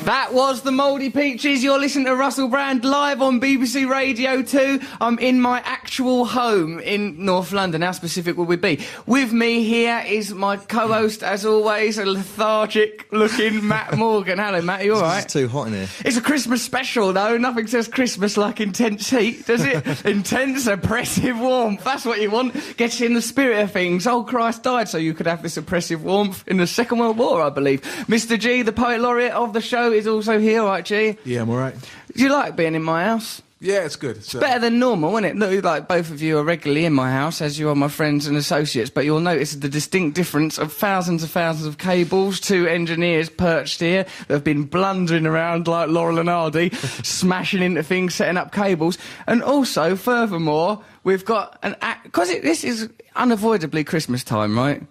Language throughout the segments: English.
That was the Mouldy Peaches. You're listening to Russell Brand live on BBC Radio 2. I'm in my actual home in North London. How specific will we be? With me here is my co-host, as always, a lethargic-looking Matt Morgan. Hello, Matt. You all right? It's too hot in here. It's a Christmas special, though. Nothing says Christmas like intense heat, does it? Intense, oppressive warmth. That's what you want. Gets you in the spirit of things. Oh, Christ died so you could have this oppressive warmth in the Second World War, I believe. Mr. G, the poet laureate of the show, is also here, right, G? Yeah, I'm all right. Do you like being in my house? Yeah, it's good. It's better than normal, isn't it? Look, like both of you are regularly in my house, as you are my friends and associates, but you'll notice the distinct difference of thousands of cables, two engineers perched here that have been blundering around like Laurel and Hardy, smashing into things, setting up cables. And also, furthermore, we've got an because this is unavoidably Christmas time, right?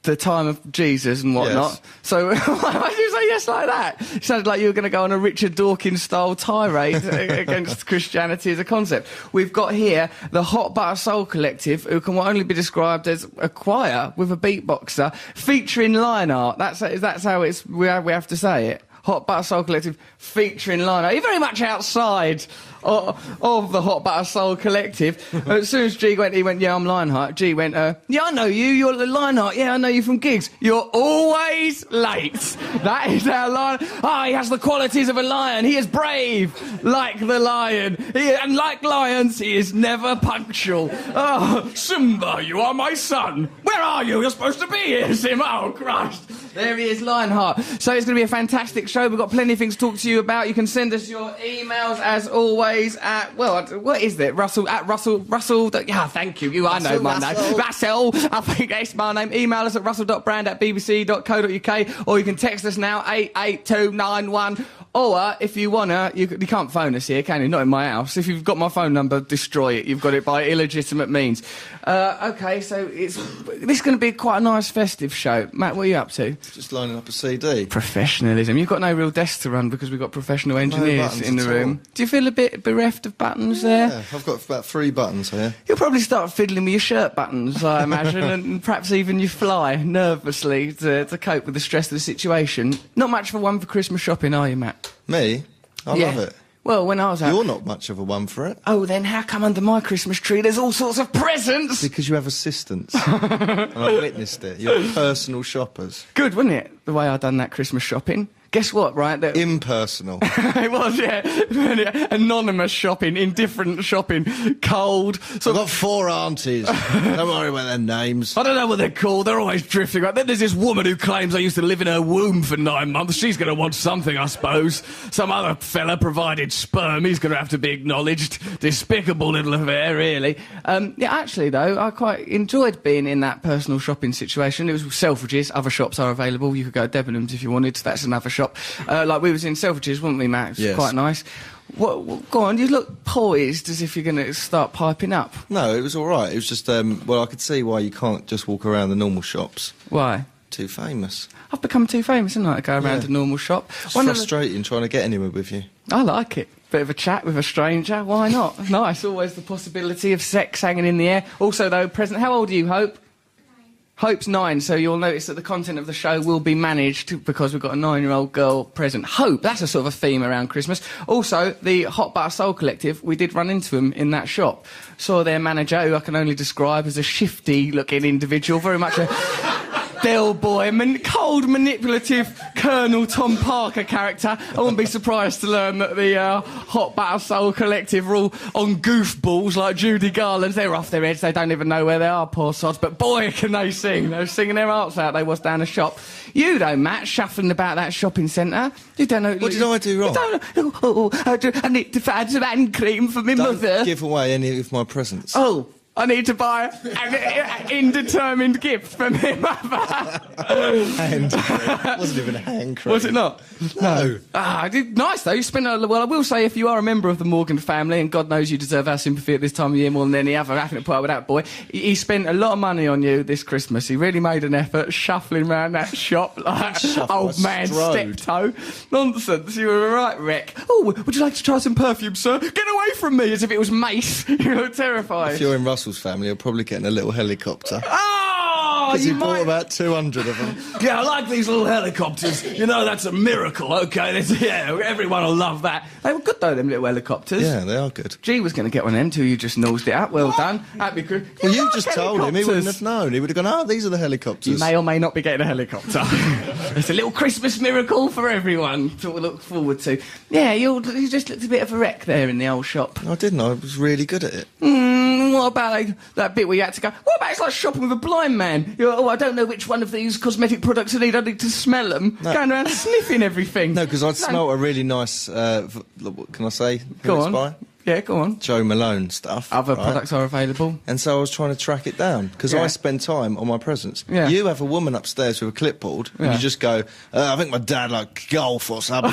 The time of Jesus and whatnot. Yes. So, why did you say yes like that? It sounded like you were going to go on a Richard Dawkins-style tirade against Christianity as a concept. We've got here the Hot Butter Soul Collective, who can only be described as a choir with a beatboxer, featuring Lionheart. That's how we have to say it. Hot Butter Soul Collective featuring Lionheart. You're very much outside of the Hot Butter Soul Collective. As soon as G went, he went, yeah, I'm Lionheart. G went, yeah, I know you. You're the Lionheart. Yeah, I know you from gigs. You're always late. That is our lion. He has the qualities of a lion. He is brave, like the lion. And like lions, he is never punctual. Oh, Simba, you are my son. Where are you? You're supposed to be here, Simba. Oh, Christ. There he is, Lionheart. So it's going to be a fantastic show. We've got plenty of things to talk to you about. You can send us your emails, as always, at, well, what is it? Russell. Yeah, thank you. I know my name. Russell. I think that's my name. Email us at russell.brand@bbc.co.uk, or you can text us now, 88291. Or, if you want you can't phone us here, can you? Not in my house. If you've got my phone number, destroy it. You've got it by illegitimate means. OK, so this is going to be quite a nice festive show. Matt, what are you up to? Just lining up a CD. Professionalism. You've got no real desk to run because we've got professional engineers in the room. Do you feel a bit bereft of buttons there? Yeah, I've got about 3 buttons here. You'll probably start fiddling with your shirt buttons, I imagine, and perhaps even your fly, nervously, to cope with the stress of the situation. Not much of a one for Christmas shopping, are you, Matt? Me? I love it. Well, when I was out... You're not much of a one for it. Oh, then how come under my Christmas tree there's all sorts of presents? Because you have assistants. And I witnessed it. You're personal shoppers. Good, wasn't it, the way I done that Christmas shopping? Guess what, right? Impersonal. It was, yeah. Anonymous shopping, indifferent shopping, cold. I've got 4 aunties. Don't worry about their names. I don't know what they're called. They're always drifting around. Then there's this woman who claims I used to live in her womb for 9 months. She's going to want something, I suppose. Some other fella provided sperm. He's going to have to be acknowledged. Despicable little affair, really. Yeah, actually, though, I quite enjoyed being in that personal shopping situation. It was Selfridges. Other shops are available. You could go to Debenhams if you wanted. That's another shop. Like we was in Selfridges, weren't we, Max? Yes. Quite nice. What, go on, you look poised as if you're going to start piping up. No, it was all right. It was just, well, I could see why you can't just walk around the normal shops. Why? Too famous. I've become too famous, haven't I, to go around a normal shop. It's frustrating trying to get anywhere with you. I like it. Bit of a chat with a stranger, why not? Nice, always the possibility of sex hanging in the air. Also, though, present, how old are you, Hope? Hope's 9, so you'll notice that the content of the show will be managed because we've got a 9-year-old girl present. Hope, that's a sort of a theme around Christmas. Also, the Hot Butter Soul Collective, we did run into them in that shop. Saw their manager, who I can only describe as a shifty-looking individual, very much a Del Boy, cold, manipulative Colonel Tom Parker character. I wouldn't be surprised to learn that the Hot Butter Soul Collective are all on goofballs like Judy Garland. They're off their heads, they don't even know where they are, poor sods. But boy, can they sing. They're singing their hearts out, they was down the shop. You, though, Matt, shuffling about that shopping centre. You don't know... What did I do wrong? I need to find some hand cream for my mother. Don't give away any of my presents. Oh. I need to buy an indeterminate gift for my mother. Hand cream. It wasn't even a hand cream. Was it not? No. Nice, though. You spent well, I will say, if you are a member of the Morgan family, and God knows you deserve our sympathy at this time of year more than any other, having to put up with that boy, he spent a lot of money on you this Christmas. He really made an effort, shuffling around that shop like old man steptoe. Nonsense. You were a right wreck. Oh, would you like to try some perfume, sir? Get away from me, as if it was mace. You were terrified. If you're in Russell's family, you're probably getting a little helicopter. Oh! Because he you bought might... about 200 of them. Yeah, I like these little helicopters. You know, that's a miracle, OK? Yeah, everyone will love that. They were good, though, them little helicopters. Yeah, they are good. G was going to get one of them, too. You just nosed it up. Well done. Happy Christmas. Well, you just told him. He wouldn't have known. He would have gone, oh, these are the helicopters. You may or may not be getting a helicopter. It's a little Christmas miracle for everyone to look forward to. Yeah, you just looked a bit of a wreck there in the old shop. I didn't. I was really good at it. What about that bit where you had to go, what about it's like shopping with a blind man? You're, I don't know which one of these cosmetic products I need to smell them. No. Going around sniffing everything. No, because I'd smelt a really nice, what can I say? Go on. By? Yeah, go on. Joe Malone stuff. Other products are available. And so I was trying to track it down, because I spend time on my presents. Yeah. You have a woman upstairs with a clipboard, and you just go, I think my dad liked golf or something.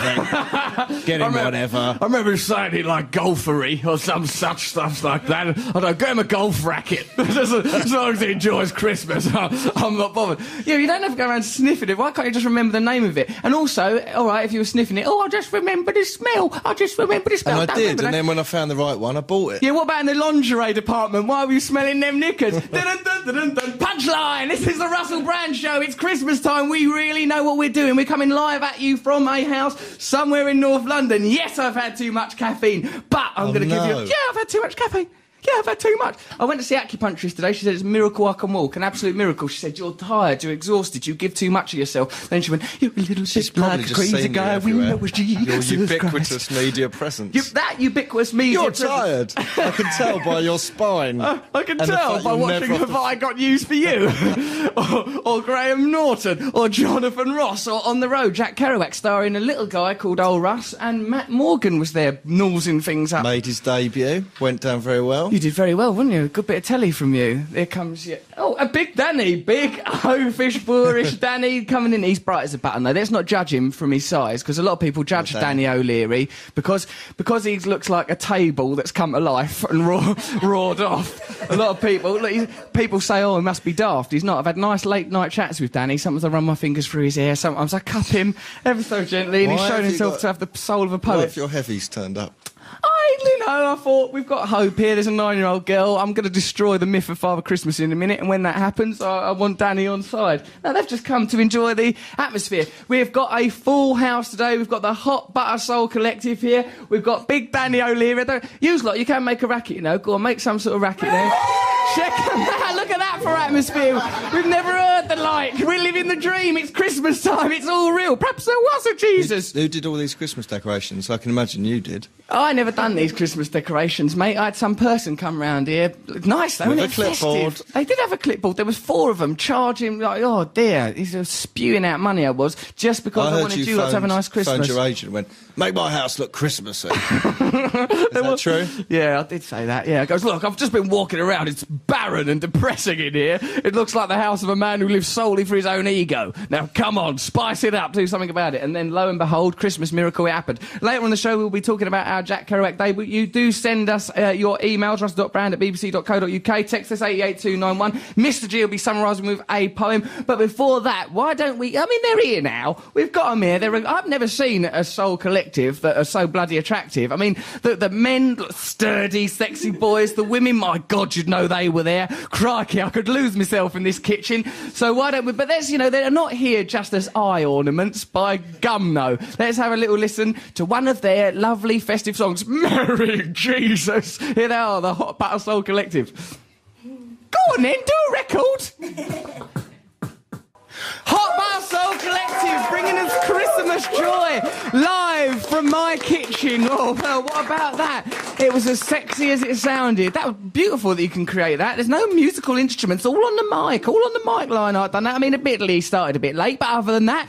Get him whatever. I remember saying he liked golfery or some such stuff like that. I don't get him a golf racket. As long as he enjoys Christmas, I'm not bothered. Yeah, you don't have to go around sniffing it. Why can't you just remember the name of it? And also, all right, if you were sniffing it, I just remember the smell. I just remember the smell. And I did, and then when I found the right one, I bought it. Yeah, what about in the lingerie department? Why were you smelling them knickers? Punchline! This is the Russell Brand Show. It's Christmas time. We really know what we're doing. We're coming live at you from a house somewhere in North London. Yes, I've had too much caffeine, but I'm going to give you... Yeah, I've had too much caffeine. Yeah, I've had too much. I went to see acupuncturist today. She said, it's a miracle I can walk, an absolute miracle. She said, you're tired, you're exhausted, you give too much of yourself. Then she went, you're a little bit like a crazy guy. We know it's Jesus Your ubiquitous Christ. media presence. That ubiquitous media You're presence. tired. I can tell by your spine. I can tell by watching Have I Got News for You? or Graham Norton, or Jonathan Ross, or On the Road, Jack Kerouac starring a little guy called Old Russ, and Matt Morgan was there nosing things up. Made his debut, went down very well. You did very well, wouldn't you? A good bit of telly from you. There comes you. Oh, a big Danny. Big, oafish, boorish Danny coming in. He's bright as a button, though. Let's not judge him from his size, because a lot of people judge Danny O'Leary because he looks like a table that's come to life and roared off. A lot of people say, oh, he must be daft. He's not. I've had nice late-night chats with Danny. Sometimes I run my fingers through his hair. Sometimes I cup him ever so gently, and he's shown himself to have the soul of a poet. What if your heavy's turned up? I thought, we've got hope here. There's a 9-year-old girl. I'm going to destroy the myth of Father Christmas in a minute, and when that happens, I want Danny on side. Now, they've just come to enjoy the atmosphere. We've got a full house today. We've got the Hot Butter Soul Collective here. We've got Big Danny O'Leary. You lot, you can make a racket, you know. Go on, make some sort of racket there. Check that. Look at that for atmosphere. We've never heard the like. We're living the dream. It's Christmas time. It's all real. Perhaps there was a Jesus. Who did all these Christmas decorations? I can imagine you did. Oh, I never done these Christmas decorations, mate. I had some person come round here. Nice, though, with isn't it? a clipboard. Festive. They did have a clipboard. There was 4 of them, charging like, oh dear, he's spewing out money. I was just because I wanted you lot to have a nice Christmas. Phoned your agent and went, make my house look Christmassy. Is that true? Yeah, I did say that. Yeah, it goes, look, I've just been walking around. It's barren and depressing in here. It looks like the house of a man who lives solely for his own ego. Now, come on, spice it up, do something about it. And then, lo and behold, Christmas miracle, it happened. Later on the show, we'll be talking about our Jack Kerouac Day. You do send us your emails, russell.brand@bbc.co.uk. Text us 88291. Mr. G will be summarising with a poem. But before that, why don't we... I mean, they're here now. We've got them here. I've never seen a soul collective that are so bloody attractive. I mean, the men, sturdy, sexy boys. The women, my God, you'd know they were there. Crikey, I could lose myself in this kitchen. So why don't we... But there's, you know, they're not here just as eye ornaments. By gum, no. Let's have a little listen to one of their lovely festive songs. Merry Jesus! Here they are, the Hot Butter Soul Collective. Go on then, do a record! Hot Butter Soul Collective, bringing us Christmas joy, live from my kitchen. Oh, well, what about that? It was as sexy as it sounded. That was beautiful that you can create that. There's no musical instruments, all on the mic line I've done that. I mean, admittedly, started a bit late, but other than that,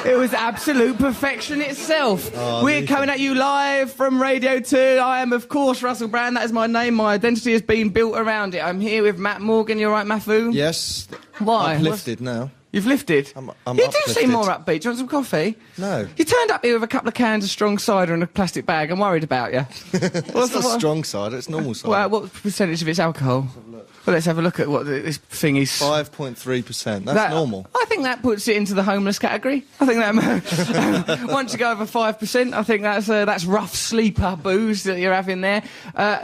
it was absolute perfection itself. Oh, we're coming at you live from Radio 2. I am, of course, Russell Brand. That is my name. My identity has been built around it. I'm here with Matt Morgan. You all right, Matthew? Yes. Why? Uplifted now. You've lifted? I'm you do uplifted. seem more upbeat. Do you want some coffee? No. You turned up here with a couple of cans of strong cider and a plastic bag. I'm worried about you. It's not strong cider, it's normal cider. Well, what percentage of it's alcohol? Well, let's have a look at what this thing is. 5.3%. That's normal. I think that puts it into the homeless category. I think that once you go over 5%, I think that's rough sleeper booze that you're having there.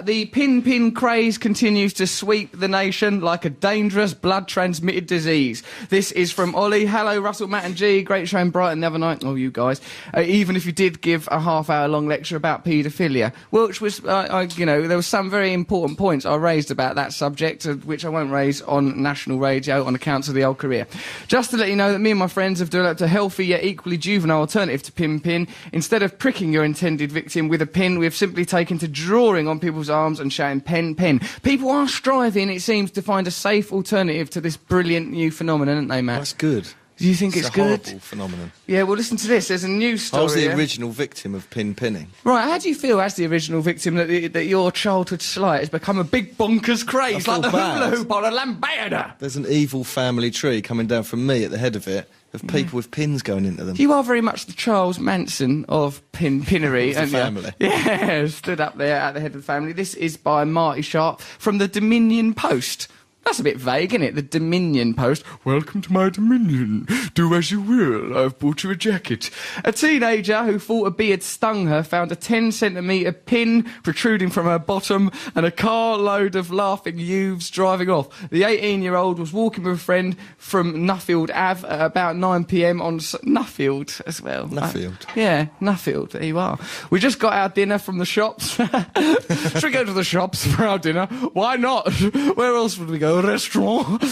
The pin craze continues to sweep the nation like a dangerous blood-transmitted disease. This is from Ollie. Hello, Russell, Matt and G. Great show in Brighton the other night. Oh, you guys. Even if you did give a half-hour-long lecture about paedophilia, which was, there were some very important points I raised about that subject, which I won't raise on national radio on account of the old career. Just to let you know that me and my friends have developed a healthy yet equally juvenile alternative to pin. Instead of pricking your intended victim with a pin, we have simply taken to drawing on people's arms and shouting pen. People are striving, it seems, to find a safe alternative to this brilliant new phenomenon, aren't they, Matt? That's good. Do you think it's good? It's a horrible phenomenon. Yeah, well, listen to this. There's a news story. I was the here. original victim of pinning. Right, how do you feel as the original victim that your childhood slight has become a big bonkers craze, like the hula hoop on a lambada? There's an evil family tree coming down from me at the head of it, of people with pins going into them. You are very much the Charles Manson of pinnery. Of the family. Yeah, stood up there at the head of the family. This is by Marty Sharp from the Dominion Post. That's a bit vague, isn't it? The Dominion Post. Welcome to my Dominion. Do as you will. I've bought you a jacket. A teenager who thought a bee had stung her found a 10-centimetre pin protruding from her bottom and a carload of laughing youths driving off. The 18-year-old was walking with a friend from Nuffield Ave at about 9 p.m. on Nuffield as well. Nuffield? Yeah, Nuffield. There you are. We just got our dinner from the shops. Should we go to the shops for our dinner? Why not? Where else would we go? A restaurant.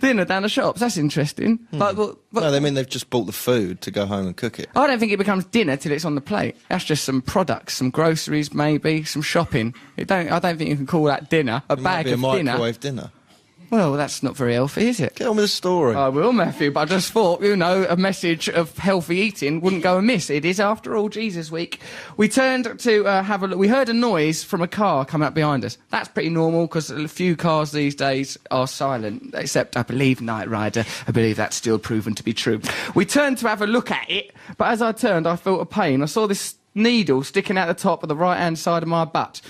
Dinner down the shops. That's interesting. No, they mean they've just bought the food to go home and cook it. I don't think it becomes dinner till it's on the plate. That's just some products, some groceries, maybe some shopping. I don't think you can call that dinner. A bag of dinner. Microwave dinner. Well, that's not very healthy, is it? Get on with the story. I will, Matthew, but I just thought, a message of healthy eating wouldn't go amiss. It is, after all, Jesus Week. We turned to have a look. We heard a noise from a car coming up behind us. That's pretty normal, because a few cars these days are silent, except, I believe, Knight Rider. I believe that's still proven to be true. We turned to have a look at it, but as I turned, I felt a pain. I saw this needle sticking out the top of the right-hand side of my butt.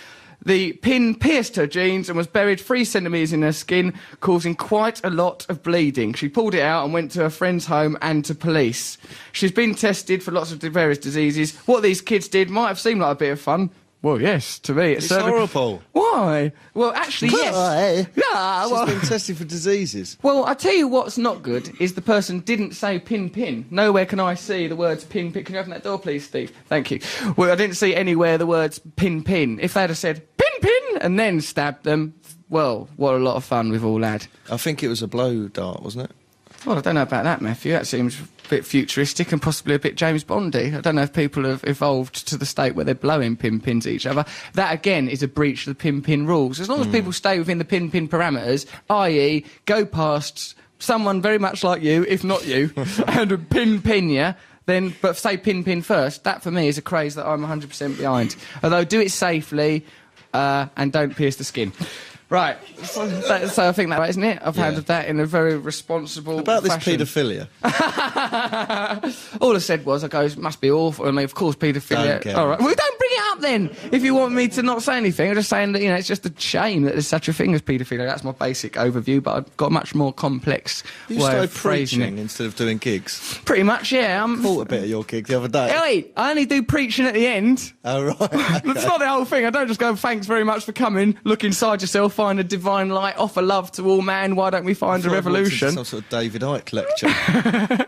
The pin pierced her jeans and was buried 3 centimetres in her skin, causing quite a lot of bleeding. She pulled it out and went to her friend's home and to police. She's been tested for lots of various diseases. What these kids did might have seemed like a bit of fun. Well, yes, to me. It's horrible. Why? Well, actually, yes. Yeah, well, she's been tested for diseases. Well, I tell you what's not good is the person didn't say pin. Nowhere can I see the words pin. Can you open that door, please, Steve? Thank you. Well, I didn't see anywhere the words pin. If they'd have said pin and then stabbed them, well, what a lot of fun we've all had. I think it was a blow dart, wasn't it? Well, I don't know about that, Matthew. That seems a bit futuristic and possibly a bit James Bondy. I don't know if people have evolved to the state where they're blowing pins at each other. That, again, is a breach of the pin rules. As long as people stay within the pin parameters, i.e. go past someone very much like you, if not you, and pin you, then, but say pin first, that for me is a craze that I'm 100% behind. Although, do it safely and don't pierce the skin. Right, so I think that, isn't it? I've handled that in a very responsible About fashion. this paedophilia. All I said was, it must be awful. I mean, of course, paedophilia. All right, well, don't bring it up then. If you want me to not say anything, I'm just saying that it's just a shame that there's such a thing as paedophilia. That's my basic overview, but I've got a much more complex way of phrasing it. Instead of doing gigs. Pretty much, yeah. I thought a bit of your gig the other day. Hey, I only do preaching at the end. Oh, right. Okay. That's not the whole thing. I don't just go, thanks very much for coming, look inside yourself, find a divine light, offer love to all man, why don't we find a revolution? Some sort of David Icke lecture.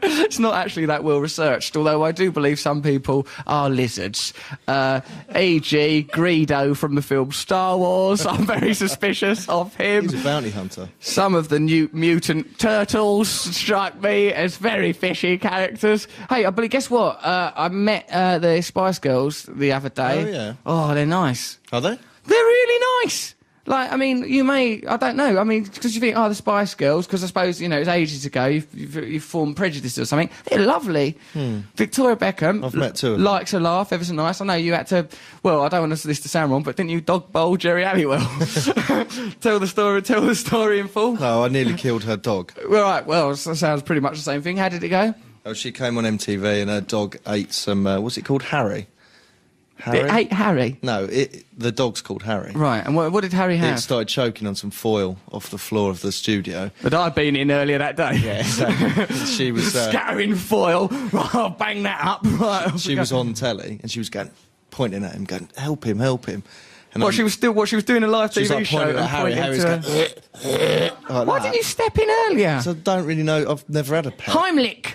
It's not actually that well researched, although I do believe some people are lizards. E.g. Greedo from the film Star Wars. I'm very suspicious of him. He's a bounty hunter. Some of the new mutant turtles strike me as very fishy characters. Hey, I believe, guess what? I met the Spice Girls the other day. Oh, yeah. Oh, they're nice. Are they? They're really nice. Like, I mean, I don't know. I mean, because you think, the Spice Girls, because I suppose, it was ages ago, you've formed prejudice or something. They're lovely. Victoria Beckham. I've met two of them. Likes a laugh, ever so nice. I know you had to, well, I don't want this to sound wrong, but didn't you dog bowl Jerry Halliwell? Tell the story in full. No, I nearly killed her dog. Right, well, that sounds pretty much the same thing. How did it go? Oh, she came on MTV and her dog ate some, what's it called, Harry? Harry? It ate Harry? No, the dog's called Harry. Right, and what did Harry have? It started choking on some foil off the floor of the studio. But I'd been in earlier that day. Yeah, exactly. She was... scattering foil. Right, I'll bang that up. Right, she was on telly and she was pointing at him, going, help him. And she was doing a live TV show. Pointing at Harry. Harry's going, like why didn't you step in earlier? So I don't really know. I've never had a pet. Heimlich.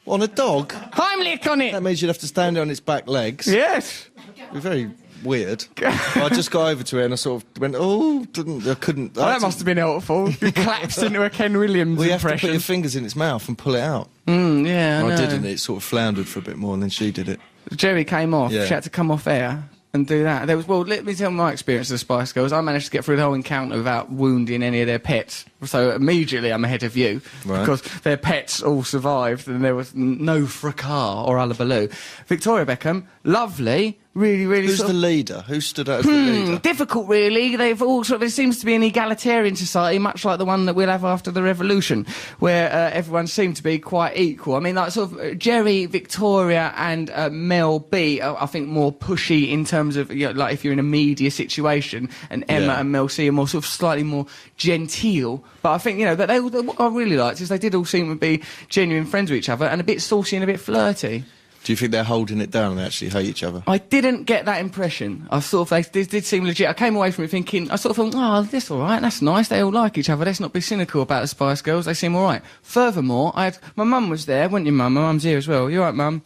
On a dog? Heimlich on it. That means you'd have to stand on its back legs. Yes. It'd be very weird. I just got over to her and I sort of went, I couldn't... That must have been helpful. You collapsed into a Ken Williams impression. You impression. have to put your fingers in its mouth and pull it out. Yeah, I didn't. It sort of floundered for a bit more and then she did it. Jerry came off. Yeah. She had to come off air and do that. Let me tell my experience of the Spice Girls. I managed to get through the whole encounter without wounding any of their pets. So immediately I'm ahead of you. Right. Because their pets all survived and there was no fracas or hullabaloo. Victoria Beckham, lovely. Really, really. Who's the leader? Who stood out as the leader? Difficult, really. They've all there seems to be an egalitarian society, much like the one that we'll have after the revolution, where everyone seemed to be quite equal. I mean, like sort of Jerry, Victoria, and Mel B. I think more pushy in terms of like if you're in a media situation, and Emma and Mel C are more sort of slightly more genteel. But I think that what I really liked is they did all seem to be genuine friends with each other and a bit saucy and a bit flirty. Do you think they're holding it down and they actually hate each other? I didn't get that impression. I thought they did seem legit. I came away from it thinking, I sort of thought, that's all right, that's nice, they all like each other, let's not be cynical about the Spice Girls, they seem all right. Furthermore, my mum was there, wasn't your mum? My mum's here as well. You all right, mum?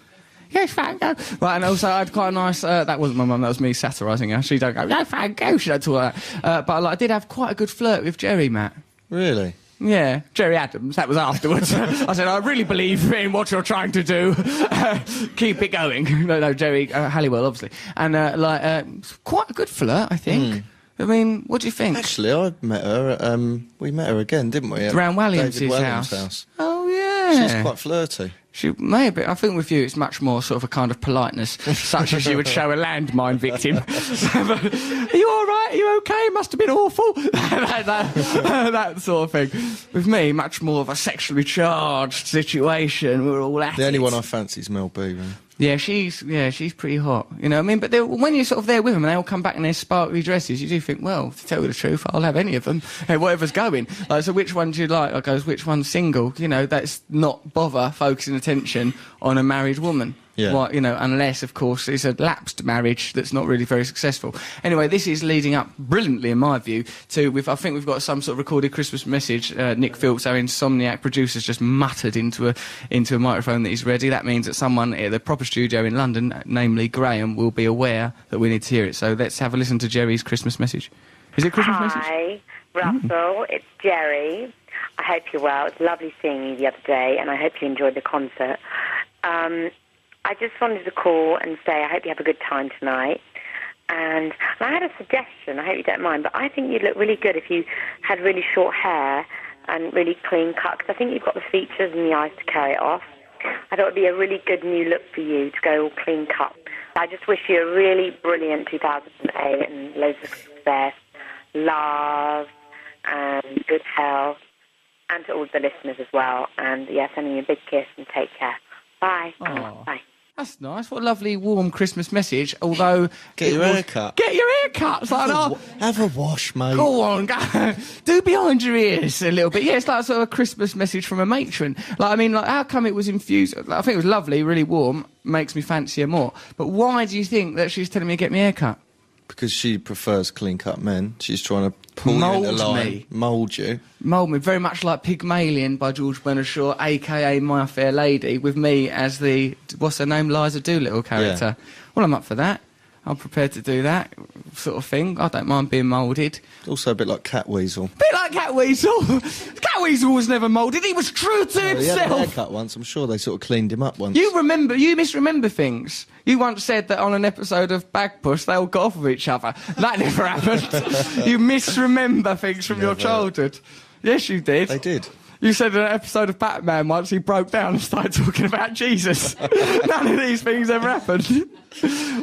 Yes, fine, go. Right, and also I had quite a nice... that wasn't my mum, that was me satirising her. She don't go, no, fine, go, she don't talk like that. But I did have quite a good flirt with Jerry, Matt. Really? Yeah, Jerry Adams, that was afterwards. I said, I really believe in what you're trying to do. Keep it going. No, Jerry Halliwell, obviously. And, quite a good flirt, I think. I mean, what do you think? Actually, I met her we met her again, didn't we? Around Williams' house. Oh, yeah. She's quite flirty. She may be. I think with you, it's much more sort of a kind of politeness, such as you would show a landmine victim. Are you all right? Are you okay? Must have been awful. that sort of thing. With me, much more of a sexually charged situation. We're all at The only it. one I fancy is Mel B, really. Yeah, she's pretty hot. You know what I mean? But when you're sort of there with them and they all come back in their sparkly dresses, you do think, well, to tell you the truth, I'll have any of them. Hey, whatever's going. Like, so which one do you like? I goes, which one's single? That's not bother focusing attention on a married woman. Yeah. Well, unless, of course, it's a lapsed marriage that's not really very successful. Anyway, this is leading up brilliantly, in my view, to... I think we've got some sort of recorded Christmas message. Nick Phillips, our insomniac producer's just muttered into a microphone that he's ready. That means that someone at the proper studio in London, namely Graham, will be aware that we need to hear it. So let's have a listen to Jerry's Christmas message. Is it Christmas message? Hi, Russell. It's Jerry. I hope you're well. It's lovely seeing you the other day, and I hope you enjoyed the concert. I just wanted to call and say I hope you have a good time tonight. And I had a suggestion, I hope you don't mind, but I think you'd look really good if you had really short hair and really clean cut, because I think you've got the features and the eyes to carry it off. I thought it would be a really good new look for you to go all clean cut. I just wish you a really brilliant 2008 and loads of success, love, and good health, and to all the listeners as well. And, sending you a big kiss and take care. Bye. Oh. Bye. That's nice. What a lovely, warm Christmas message. Although... Get your hair cut. Get your hair cut. It's like, have a wash, mate. Go on, go. Do behind your ears a little bit. Yeah, it's like sort of a Christmas message from a matron. How come it was infused? I think it was lovely, really warm, makes me fancy her more. But why do you think that she's telling me to get my hair cut? Because she prefers clean-cut men. She's trying to pull you into line. Mould you. Mould me, very much like Pygmalion by George Bernard Shaw, a.k.a. My Fair Lady, with me as the, what's her name, Liza Doolittle character. Yeah. Well, I'm up for that. I'm prepared to do that sort of thing. I don't mind being moulded. Also a bit like Cat Weasel. Bit like Cat Weasel. Cat Weasel was never moulded. He was true to He had a himself. haircut once. I'm sure they sort of cleaned him up once. You misremember things. You once said that on an episode of Bagpuss they all got off with each other. That never happened. You misremember things from your childhood. Yes, you did. They did. You said in an episode of Batman once he broke down and started talking about Jesus. None of these things ever happened.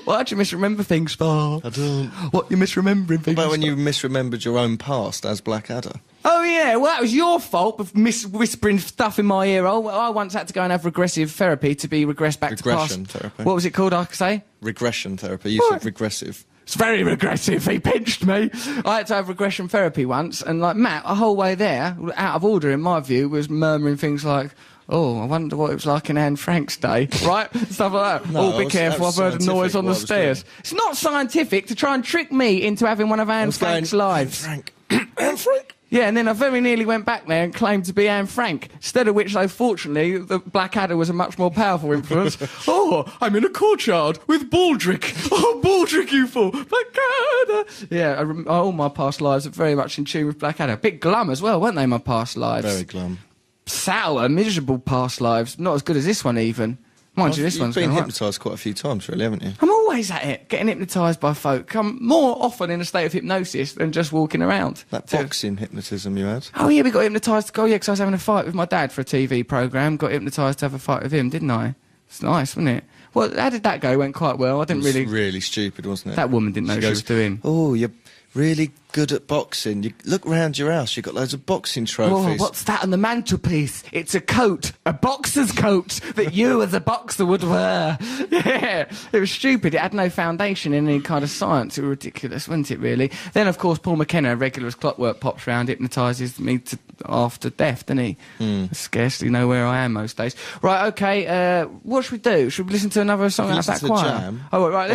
Why do you misremember things for? I don't. What, you're misremembering things What about when for? you misremembered your own past as Blackadder? Oh, yeah, well, that was your fault for whispering stuff in my ear. Oh, I once had to go and have regressive therapy to be regressed back to past. Regression therapy. What was it called, I could say? Regression therapy. You said regressive. It's very regressive. He pinched me. I had to have regression therapy once, and like Matt, the whole way there, out of order in my view, was murmuring things like, "Oh, I wonder what it was like in Anne Frank's day," right? Stuff like that. No, Oh, be careful! I've heard a noise on the stairs. It's not scientific to try and trick me into having one of Anne Frank's lives. Anne Frank. Anne Frank. Yeah, and then I very nearly went back there and claimed to be Anne Frank. Instead of which, though, fortunately, the Blackadder was a much more powerful influence. Oh, I'm in a courtyard with Baldric. Oh, Baldric, you fool. Blackadder. Yeah, all my past lives are very much in tune with Blackadder. A bit glum as well, weren't they, my past lives? Very glum. Sour, miserable past lives. Not as good as this one, even. Mind you, this one's You've been going hypnotised quite a few times, really, haven't you? I'm always at it, getting hypnotised by folk. I'm more often in a state of hypnosis than just walking around. That boxing hypnotism you had. Oh, yeah, we got hypnotised to go, yeah, because I was having a fight with my dad for a TV programme. Got hypnotised to have a fight with him, didn't I? It's nice, wasn't it? Well, how did that go? It went quite well. I didn't It was really... really stupid, wasn't it? That woman didn't know what she was doing. Oh, you're really good at boxing. You look round your house, you've got loads of boxing Oh, trophies. what's that on the mantelpiece? It's a coat, a boxer's coat that you as a boxer would wear. Yeah, it was stupid. It had no foundation in any kind of science. It was ridiculous, wasn't it, really? Then, of course, Paul McKenna, regular as clockwork, pops round, hypnotises me to after death, doesn't he? I scarcely know where I am most days. Right, OK, what should we do? Should we listen to another song out of that listen to choir? Jam, Oh, right,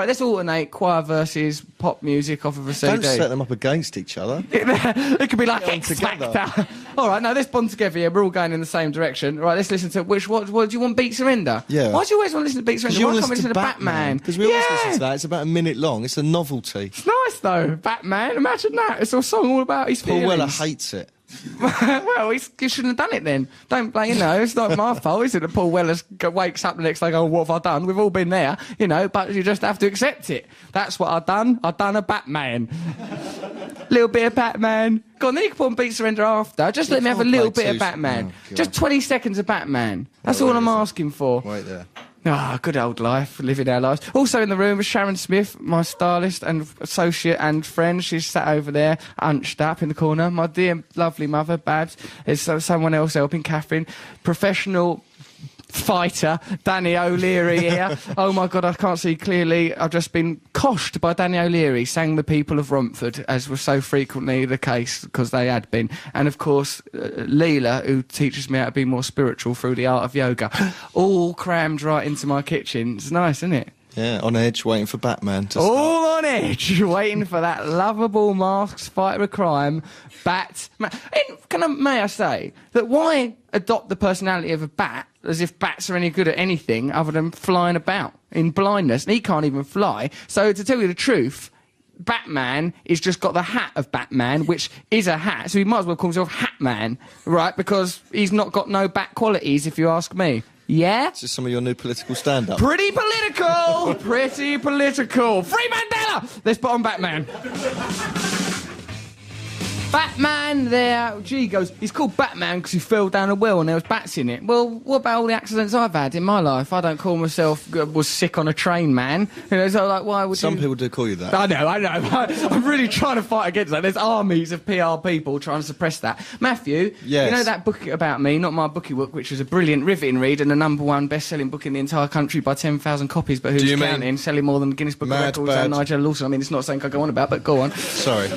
let's alternate choir versus pop music off of a CD. Don't set them up against each other. It could be like Get on X together. Factor. All right, now let's bond together. Yeah, we're all going in the same direction. Right, let's listen to what do you want? Beat Surrender. Yeah. Why do you always want to listen to Beat Surrender? You Why want can't we listen to Batman? Because we always listen to that. It's about a minute long. It's a novelty. It's nice though, Batman. Imagine that. It's a song all about his Paul feelings. Weller hates it. Well, he shouldn't have done it then. Don't blame, it's not my fault, is it? That Paul Weller wakes up the next day going, what have I done? We've all been there, but you just have to accept it. That's what I've done. I've done a Batman. Little bit of Batman. Go on, then you can put on Beat Surrender after. Just let me have a little bit of Batman. Just 20 seconds of Batman. That's all I'm asking for. Right there. Ah, good old life, living our lives. Also in the room was Sharon Smith, my stylist and associate and friend. She's sat over there, hunched up in the corner. My dear, lovely mother, Babs. There's someone else helping, Catherine. Professional fighter, Danny O'Leary here. Oh my God, I can't see clearly. I've just been coshed by Danny O'Leary, sang the people of Romford, as was so frequently the case, because they had been. And of course, Leela, who teaches me how to be more spiritual through the art of yoga, all crammed right into my kitchen. It's nice, isn't it? Yeah, on edge, waiting for Batman to start. All on edge, waiting for that lovable masked fighter of crime, Batman. May I say that why adopt the personality of a bat as if bats are any good at anything other than flying about in blindness? And he can't even fly. So to tell you the truth, Batman has just got the hat of Batman, which is a hat, so he might as well call himself Hatman, right? Because he's not got no bat qualities, if you ask me. Yeah? This is some of your new political stand-up. Pretty political! Pretty political. Free Mandela! Let's put on Batman. Batman there. Gee, goes, he's called Batman because he fell down a well and there was bats in it. Well, what about all the accidents I've had in my life? I don't call myself was sick on a train, man. So like, why would Some people do call you that. I know. I'm really trying to fight against that. There's armies of PR people trying to suppress that. Matthew, yes. You know that book about me, Not My Bookie Book, which was a brilliant riveting read and the #1 best-selling book in the entire country by 10,000 copies, but who's counting, selling more than the Guinness Book of Records and Nigel Lawson. I mean, it's not something I go on about, but go on. Sorry.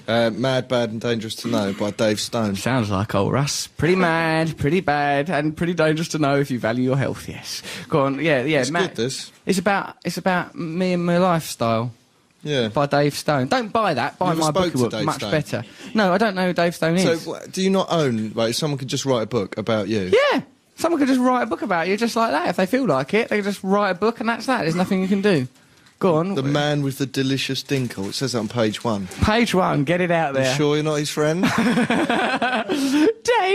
Mad, Bad and Dangerous to Know by Dave Stone. Sounds like old Russ. Pretty mad, pretty bad, and pretty dangerous to know if you value your health, yes. Go on, yeah. It's Matt, good, this. It's about me and my lifestyle. Yeah. By Dave Stone. Don't buy that. Buy My Bookie Book. Much Stone? better. No, I don't know who Dave Stone is. So, do you not own, like, someone could just write a book about you? Yeah. Someone could just write a book about you just like that. If they feel like it, they can just write a book and that's that. There's nothing you can do. Go on. The man with the delicious dinkle. It says that on page 1. Page 1, get it out there. You sure you're not his friend? Dave,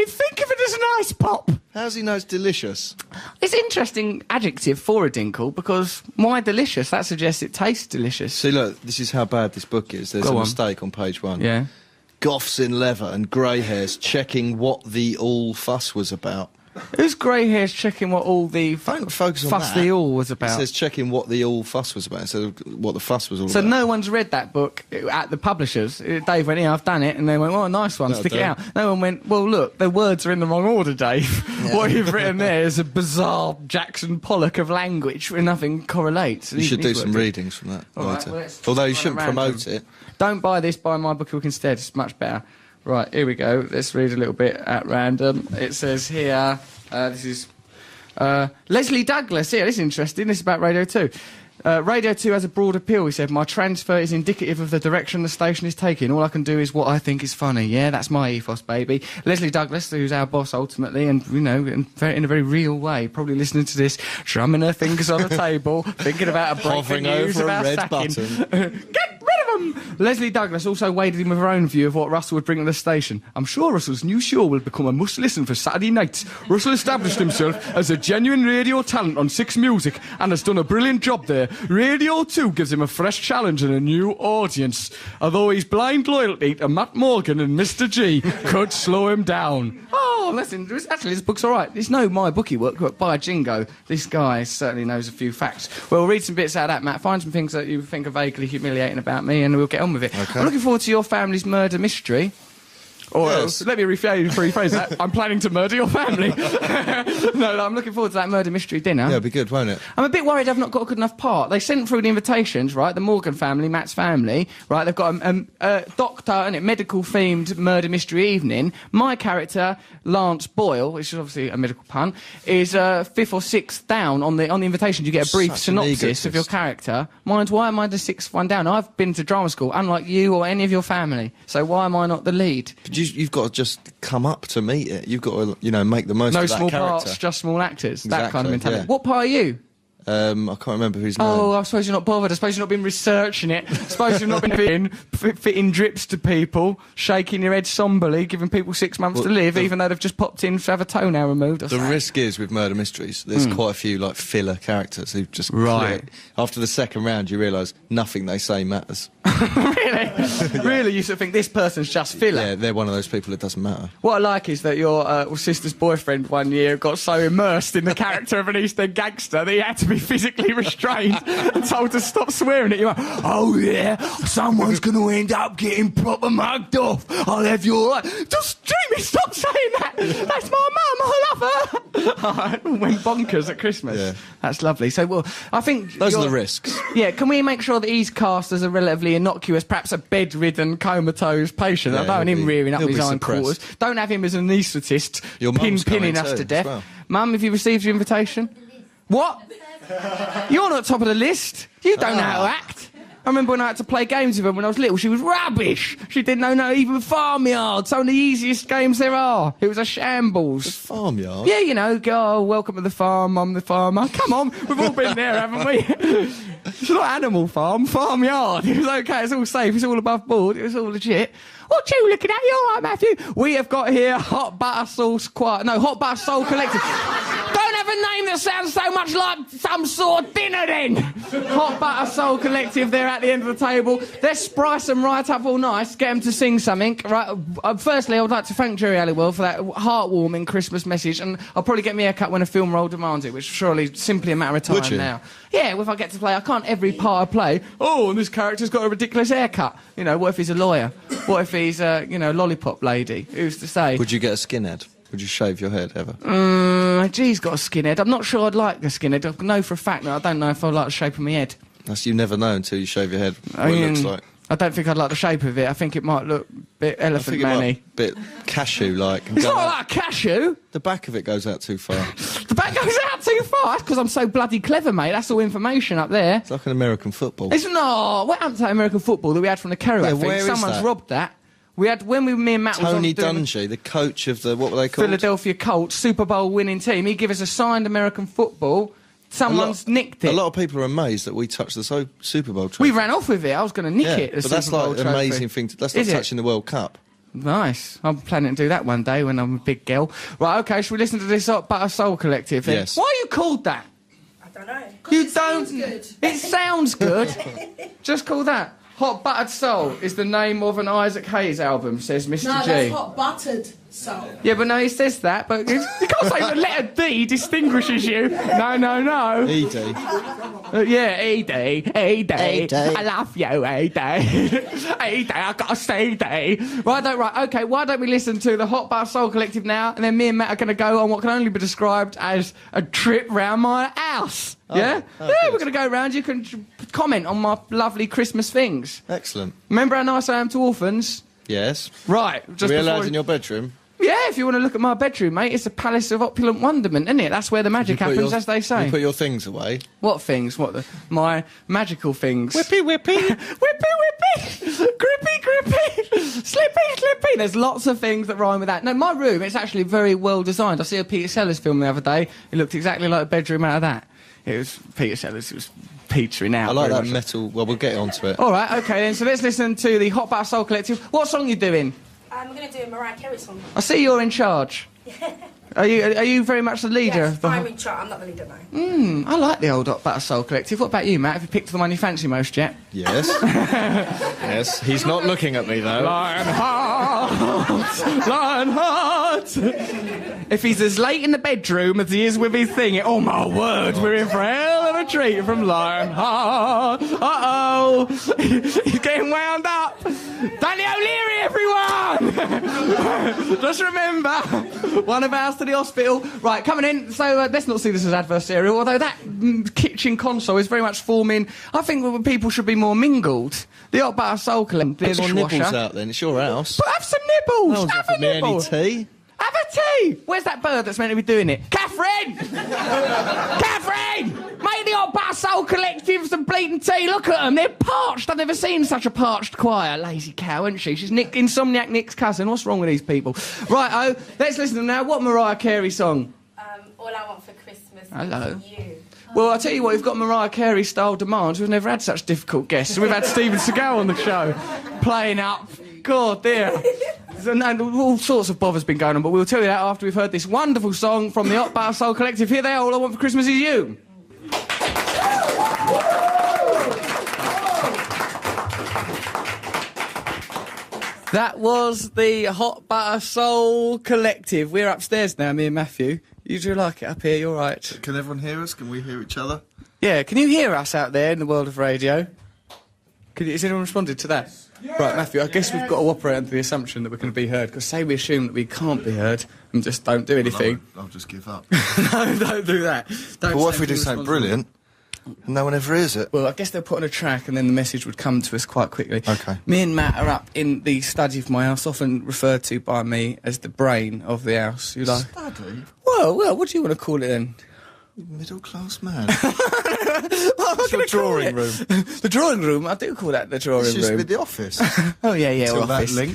think of it as an ice pop. How does he know it's delicious? It's an interesting adjective for a dinkle, because why delicious? That suggests it tastes delicious. See, look, this is how bad this book is. There's a mistake on page 1. Yeah. Goths in leather and grey hairs checking what the all fuss was about. Who's grey hairs checking what all the Don't focus on fuss that. the all was It about? says checking what the all fuss was about instead of what the fuss was all So about. no one's read that book at the publishers. Dave went, yeah, I've done it. And they went, well, nice one, stick it out. No one went, well, look, the words are in the wrong order, Dave. Yeah. What you've written there is a bizarre Jackson Pollock of language where nothing correlates. You should do some readings from that later. Well, although you shouldn't promote it. Don't buy this, buy my book instead. It's much better. Right, here we go. Let's read a little bit at random. It says here, this is Leslie Douglas. Yeah, this is interesting. This is about Radio 2. Radio 2 has a broad appeal, he said. My transfer is indicative of the direction the station is taking. All I can do is what I think is funny. Yeah, that's my ethos, baby. Leslie Douglas, who's our boss ultimately, and, you know, in a very real way, probably listening to this, drumming her fingers on the table, thinking about a breaking news over about a red sacking. button. Get rid of him! Leslie Douglas also waded in with her own view of what Russell would bring to the station. I'm sure Russell's new show will become a must-listen for Saturday nights. Russell established himself as a genuine radio talent on 6 Music and has done a brilliant job there. Radio 2 gives him a fresh challenge and a new audience. Although his blind loyalty to Matt Morgan and Mr. G could slow him down. Oh, listen, actually, this book's all right. It's no my bookie work, but by Jingo, this guy certainly knows a few facts. Well, we'll read some bits out of that, Matt. Find some things that you think are vaguely humiliating about me, and we'll get on with it. Okay. I'm looking forward to your family's murder mystery. Or yes. let me rephrase that. I'm planning to murder your family. No, I'm looking forward to that murder mystery dinner. Yeah, it'll be good, won't it? I'm a bit worried I've not got a good enough part. They sent through the invitations, right? The Morgan family, Matt's family, right? They've got a doctor and a medical-themed murder mystery evening. My character, Lance Boyle, which is obviously a medical pun, is 5th or 6th down on the invitation. You get a brief synopsis of your character. Mine's, why am I the 6th one down? I've been to drama school, unlike you or any of your family. So why am I not the lead? You've got to just come up to meet it. You've got to, you know, make the most of that No small character. parts, just small actors. Exactly, that kind of mentality. yeah. What part are you? I can't remember whose name. Oh, I suppose you're not bothered. I suppose you've not been researching it. I suppose you've not been fitting drips to people, shaking your head somberly, giving people 6 months to live, even though they've just popped in to have a toenail removed. The risk is, with murder mysteries, there's quite a few, like, filler characters who just... Right. After the second round, you realise nothing they say matters. Really? Really? You sort of think this person's just filler? Yeah, they're one of those people that doesn't matter. What I like is that your sister's boyfriend one year got so immersed in the character of an East End gangster that he had to be physically restrained and told to stop swearing at you. Oh yeah, someone's going to end up getting proper mugged off. I'll have you all right. Just Jamie, stop saying that. That's my mum. I love her. Went bonkers at Christmas. Yeah. That's lovely. So, well, I think Those are the risks. Yeah, can we make sure that he's cast as a relatively innocuous, perhaps a bedridden, comatose patient? Yeah, I don't want him rearing up he'll his be own suppressed. quarters. Don't have him as an anaesthetist, Your mum's pinning coming us too, to as death. well. Mum, have you received your invitation? What? You're not top of the list. You don't know how to act. I remember when I had to play games with her when I was little, she was rubbish. She didn't know even Farmyard. Some of the easiest games there are. It was a shambles. Farmyard? Yeah, you know, go, oh, welcome to the farm, I'm the farmer. Come on, we've all been there, haven't we? It's not Animal Farm, Farmyard. It was okay, it's all safe, it's all above board, it was all legit. What you looking at? You all right, Matthew? We have got here Hot Butter Soul Collective. Don't have a name that sounds so much like some sort of dinner then. Hot Butter Soul Collective, they're at the end of the table. Let's sprice them right up all nice, get them to sing something. Right. Firstly, I would like to thank Jerry Halliwell for that heartwarming Christmas message, and I'll probably get me a cut when a film role demands it, which is surely simply a matter of time Would you? now. Yeah, if I get to play, I can't every part I play. Oh, and this character's got a ridiculous haircut. You know, what if he's a lawyer? What if he's a, lollipop lady? Who's to say? Would you get a skinhead? Would you shave your head ever? G's got a skinhead. I'm not sure I'd like a skinhead. I know for a fact that I don't know if I like the shape of my head. You never know until you shave your head what it looks like. I don't think I'd like the shape of it. I think it might look a bit elephant man-y. A bit cashew-like. It's not like a cashew. The back of it goes out too far. The back goes out too far? That's because I'm so bloody clever, mate. That's all information up there. It's like an American football. It's not. What happened to that American football that we had from the Kerouac thing? where is Someone's that? robbed that. We had, me and Matt Tony was on doing Dungy, the coach of the, what were they called? Philadelphia Colts Super Bowl winning team. He gave us a signed American football Someone's nicked it. A lot of people are amazed that we touched the Super Bowl trophy. We ran off with it. I was going to nick it. But that's like an amazing thing. That's like touching the World Cup. Nice. I'm planning to do that one day when I'm a big girl. Right, OK, shall we listen to this Hot Butter Soul Collective then? Yes. Why are you called that? I don't know. You don't... It sounds good. Just call that. Hot Buttered Soul is the name of an Isaac Hayes album, says Mr. G. No, that's Hot Buttered Soul. Yeah, but no, he says that, but you can't say the letter D distinguishes you. No. E.D. Yeah, E.D. I love you, E.D. E.D. I gotta say D. Right, OK, why don't we listen to the Hot Butter Soul Collective now, and then me and Matt are going to go on what can only be described as a trip round my house. Yeah? Oh, yeah, good. we're going to go round. You can comment on my lovely Christmas things. Excellent. Remember how nice I am to orphans? Yes. Right. Are we allowed in your bedroom? Yeah, if you want to look at my bedroom, mate, it's a palace of opulent wonderment, isn't it? That's where the magic happens, as they say. You put your things away. What things? My magical things? Whippy. Whippy. Grippy. Slippy. There's lots of things that rhyme with that. No, my room, it's actually very well designed. I see a Peter Sellers film the other day. It looked exactly like a bedroom out of that. It was Peter Sellers. It was petering out. I like that metal. Well, we'll get onto it. All right, OK then. So let's listen to the Hot Butter Soul Collective. What song are you doing? I'm going to do a Mariah Carey song. I see you're in charge. Are you very much the leader? Yes, I'm in charge. I'm not the leader, no. I like the old Hot Butter Soul Collective. What about you, Matt? Have you picked the one you fancy most yet? Yes. Yes. He's not looking at me, though. Lionheart. If he's as late in the bedroom as he is with his thing, oh my word, we're in for a hell of a treat from Lionheart. Uh-oh. He's getting wound up. Danny O'Leary, everyone! Just remember, one of ours to the hospital. Right, coming in. So let's not see this as adversarial, although that kitchen console is very much forming. I think people should be more mingled. The Hot Butter Soul Collective. There's more nibbles out then. It's your house. But have some nibbles. No one's have a offered me any nibble. tea. Have a tea! Where's that bird that's meant to be doing it? Catherine! Catherine! Make the Hot Butter Soul Collective some bleeding tea. Look at them. They're parched. I've never seen such a parched choir. Lazy cow, isn't she? She's Insomniac Nick's cousin. What's wrong with these people? Right, let's listen to them now. What Mariah Carey song? All I Want for Christmas Hello. is You. Well, I'll tell you what, we've got Mariah Carey-style demands. We've never had such difficult guests. We've had Steven Seagal on the show, playing up. God, dear. And all sorts of bother's been going on, but we'll tell you that after we've heard this wonderful song from the Hot Butter Soul Collective. Here they are, All I Want for Christmas Is You. That was the Hot Butter Soul Collective. We're upstairs now, me and Matthew. You do like it up here, you're right. Can everyone hear us? Can we hear each other? Yeah, can you hear us out there in the world of radio? Has anyone responded to that? Yes. Right, Matthew, I guess we've got to operate under the assumption that we're going to be heard, because say we assume that we can't be heard and just don't do anything. Well, I'll just give up. No, don't do that. But what if we do something brilliant and no one ever hears it? Well, I guess they'll put on a track and then the message would come to us quite quickly. OK. Me and Matt are up in the study of my house, often referred to by me as the brain of the house. You like? Study? Well, what do you want to call it then? Middle-class man. What's your drawing room? The drawing room? I do call that the drawing It's just room. with the office. Oh, yeah, Till office. that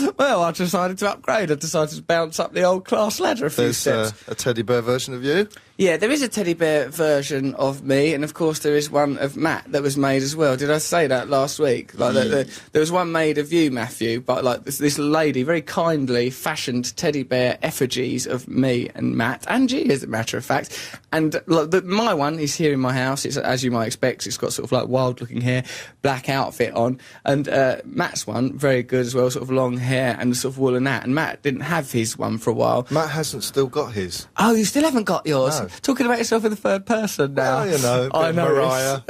link. Well, I decided to upgrade. I decided to bounce up the old class ladder a few There's steps. a teddy bear version of you. Yeah, there is a teddy bear version of me, and of course there is one of Matt that was made as well. Did I say that last week? Like there was one made of you, Matthew, but like this lady very kindly fashioned teddy bear effigies of me and Matt and G, as a matter of fact. And like, my one is here in my house. It's, as you might expect, it's got sort of like wild-looking hair, black outfit on, and Matt's one very good as well, sort of long hair and sort of woolen hat. And Matt didn't have his one for a while. Matt hasn't still got his. Oh, you still haven't got yours? No. Talking about yourself in the third person now. Well, you know, a bit of Mariah.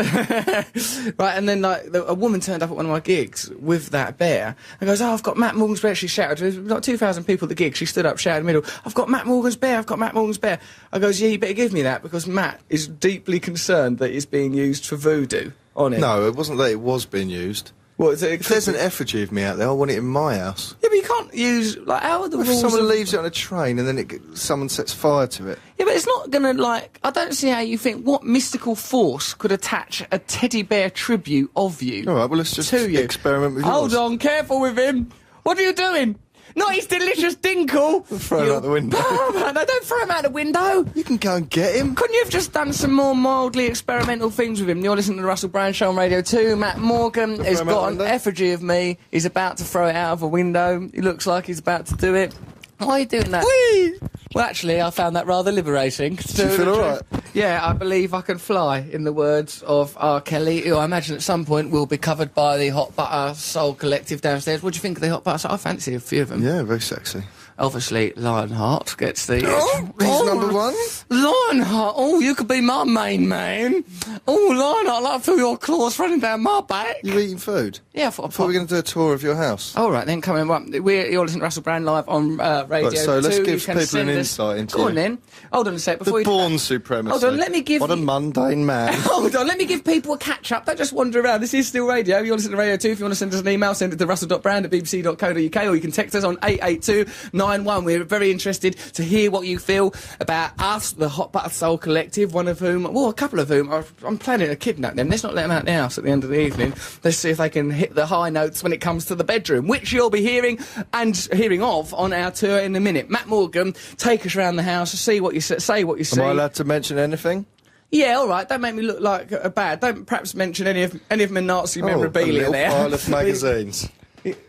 Right, and then like a woman turned up at one of my gigs with that bear and goes, "Oh, I've got Matt Morgan's bear." She shouted. There was like 2,000 people at the gig. She stood up, shouted in the middle, "I've got Matt Morgan's bear. I've got Matt Morgan's bear." I goes, "Yeah, you better give me that," because Matt is deeply concerned that it's being used for voodoo on it. No, it wasn't that it was being used. What is it? If there's an effigy of me out there, I want it in my house. Yeah, but you can't use like how are the If rules? someone leaves it on a train and then someone sets fire to it. Yeah, but it's not gonna like. I don't see how you think. What mystical force could attach a teddy bear tribute of you? All right, well let's just to you. experiment with yours. Hold on, careful with him. What are you doing? Not his delicious dinkle. Throw him out the window. No, don't throw him out the window. You can go and get him. Couldn't you have just done some more mildly experimental things with him? You're listening to the Russell Brand Show on Radio 2. Matt Morgan has got an effigy of me. He's about to throw it out of a window. He looks like he's about to do it. Why are you doing that? Whee! Well, actually, I found that rather liberating. Do you feel all right? Yeah, I believe I can fly, in the words of R. Kelly, who I imagine at some point will be covered by the Hot Butter Soul Collective downstairs. What do you think of the Hot Butter Soul? I fancy a few of them. Yeah, very sexy. Obviously, Lionheart gets the... He's number one. Lionheart, oh, you could be my main man. Oh, Lionheart, I'd like to feel your claws running down my back. You eating food? Yeah, I I thought we were going to do a tour of your house. All right, then, coming up. You're listening to Russell Brand live on Radio 2. Right, so let's give You can people send an us- insight into Go on, you. then. Hold on a sec. Before The you do born that- supremacy. Hold on, let me give What a you- mundane man. Hold on, let me give people a catch-up. Don't just wander around. This is still radio. You're listening to Radio 2. If you want to send us an email, send it to russell.brand@bbc.co.uk, or you can text us on 88291. We're very interested to hear what you feel about us, the Hot Butter Soul Collective, one of whom, well, a couple of whom, I'm planning to kidnap them. Let's not let them out of the house at the end of the evening. Let's see if they can hit the high notes when it comes to the bedroom, which you'll be hearing of on our tour in a minute. Matt Morgan, take us around the house, say what you see. Am I allowed to mention anything? Yeah, all right. Don't make me look like a bad. Don't perhaps mention any of my Nazi memorabilia a little there. pile of magazines.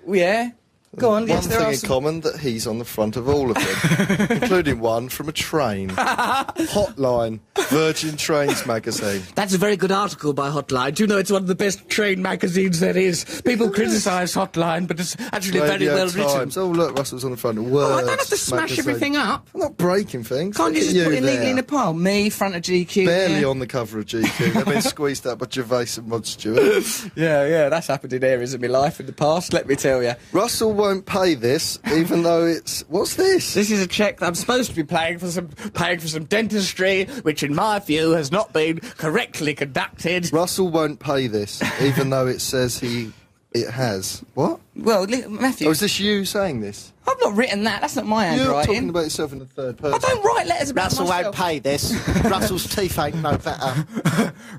Yeah. Go on. One Yes, there thing are in some... common, that he's on the front of all of them, including one from a train. Hotline, Virgin Trains magazine. That's a very good article by Hotline. Do you know it's one of the best train magazines there is? People criticise Hotline, but it's actually very Radio well written. Times. Oh, look, Russell's on the front. Oh, Words, I don't have to smash magazine. everything up. I'm not breaking things. Can't you Look just at put it neatly there. in a pile? Me, front of GQ. Barely yeah. on the cover of GQ. They've been squeezed out by Gervais and Rod Stewart. Yeah, that's happened in areas of my life in the past, let me tell you. Russell won't pay this, even though it's... What's this? This is a cheque that I'm supposed to be paying for some dentistry, which in my view has not been correctly conducted. Russell won't pay this, even though it says it has. What? Well, Matthew, Oh, is this you saying this? I've not written that. That's not my You're handwriting. talking about yourself in the third person. I don't write letters about Russell myself. won't pay this. Russell's teeth ain't no better.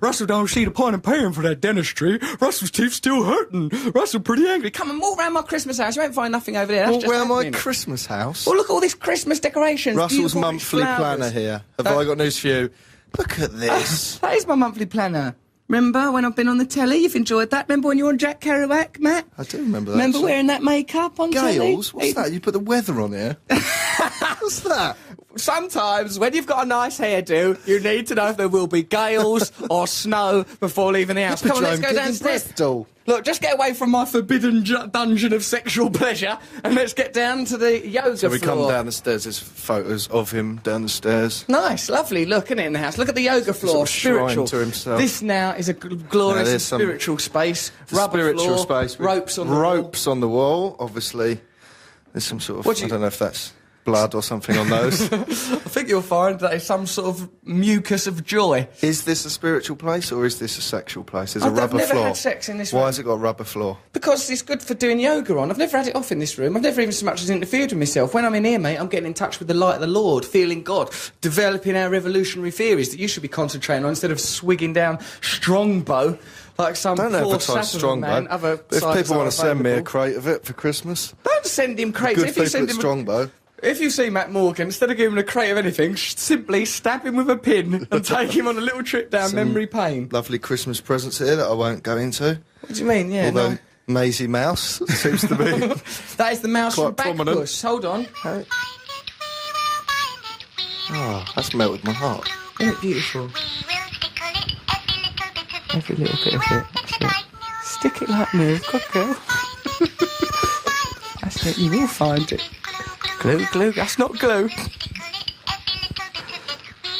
Russell don't see the point in paying for that dentistry. Russell's teeth still hurting. Russell pretty angry. Come and walk round my Christmas house. You won't find nothing over there. That's Walk just round my happening. Christmas house. Well, look at all these Christmas decorations. Russell's beautiful monthly flowers. planner here. Have I got news for you? Look at this. That is my monthly planner. Remember when I've been on the telly? You've enjoyed that. Remember when you were on Jack Kerouac, Matt? I do remember that. Remember actually. wearing that makeup on telly? Gales? What's that? You put the weather on here? What's that? Sometimes, when you've got a nice hairdo, you need to know if there will be gales or snow before leaving the house. Come on, let's go downstairs. Bristol. Look, just get away from my forbidden dungeon of sexual pleasure and let's get down to the yoga So we floor. come down the stairs, there's photos of him down the stairs. Nice, lovely look, isn't it, in the house? Look at the yoga floor, Sort of shrine spiritual. to himself. This now is a glorious there's and some- spiritual space. The Rubber spiritual floor, space. with ropes on the wall. ropes on the wall, obviously. There's some sort of... What do you- I don't know if that's blood or something on those. I think you'll find that it's some sort of mucus of joy. Is this a spiritual place or is this a sexual place? There's a I've rubber never floor. had sex in this Why room. has it got a rubber floor? Because it's good for doing yoga on. I've never had it off in this room. I've never even so much as interfered with myself. When I'm in here, mate, I'm getting in touch with the light of the Lord, feeling God, developing our revolutionary theories that you should be concentrating on instead of swigging down Strongbow like some Don't poor advertise Saturn man. Strongbow. Other If sites people are want to send me a available. crate of it for Christmas, Don't send him crates. good If you people send at him Strongbow. If you see Matt Morgan, instead of giving him a crate of anything, simply stab him with a pin and take him on a little trip down memory lane. Lovely Christmas presents here that I won't go into. What do you mean? Yeah, Although no. Maisie Mouse seems to be... That is the mouse Quite from prominent. Backpuss. Hold on. Oh, that's melted my heart. Isn't it beautiful? Every little bit of it. That's it. Stick it like me. Good girl. That's it. You will find it. Glue. That's not glue.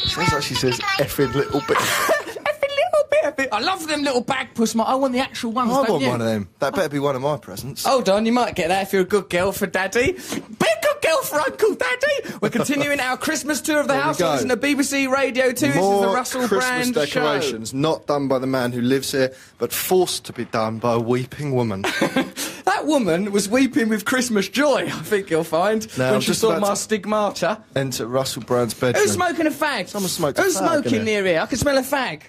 Sounds like she says effing little bit. Every little bit of it. I love them little Backpuss. I want the actual ones. I don't want you? one of them. That better be one of my presents. Hold on, you might get that if you're a good girl for Daddy. Be a good girl for Uncle Daddy. We're continuing our Christmas tour of the There we house. go. Listen to BBC Radio 2. This is the More Russell Christmas Brand decorations, not done by the man who lives here, but forced to be done by a weeping woman. show. That woman was weeping with Christmas joy, I think you'll find, Now, when I'm she just saw about my to- stigmata. Enter Russell Brand's bedroom. Who's smoking a fag? Someone smoked a Who's fag, smoking innit? near here? I can smell a fag.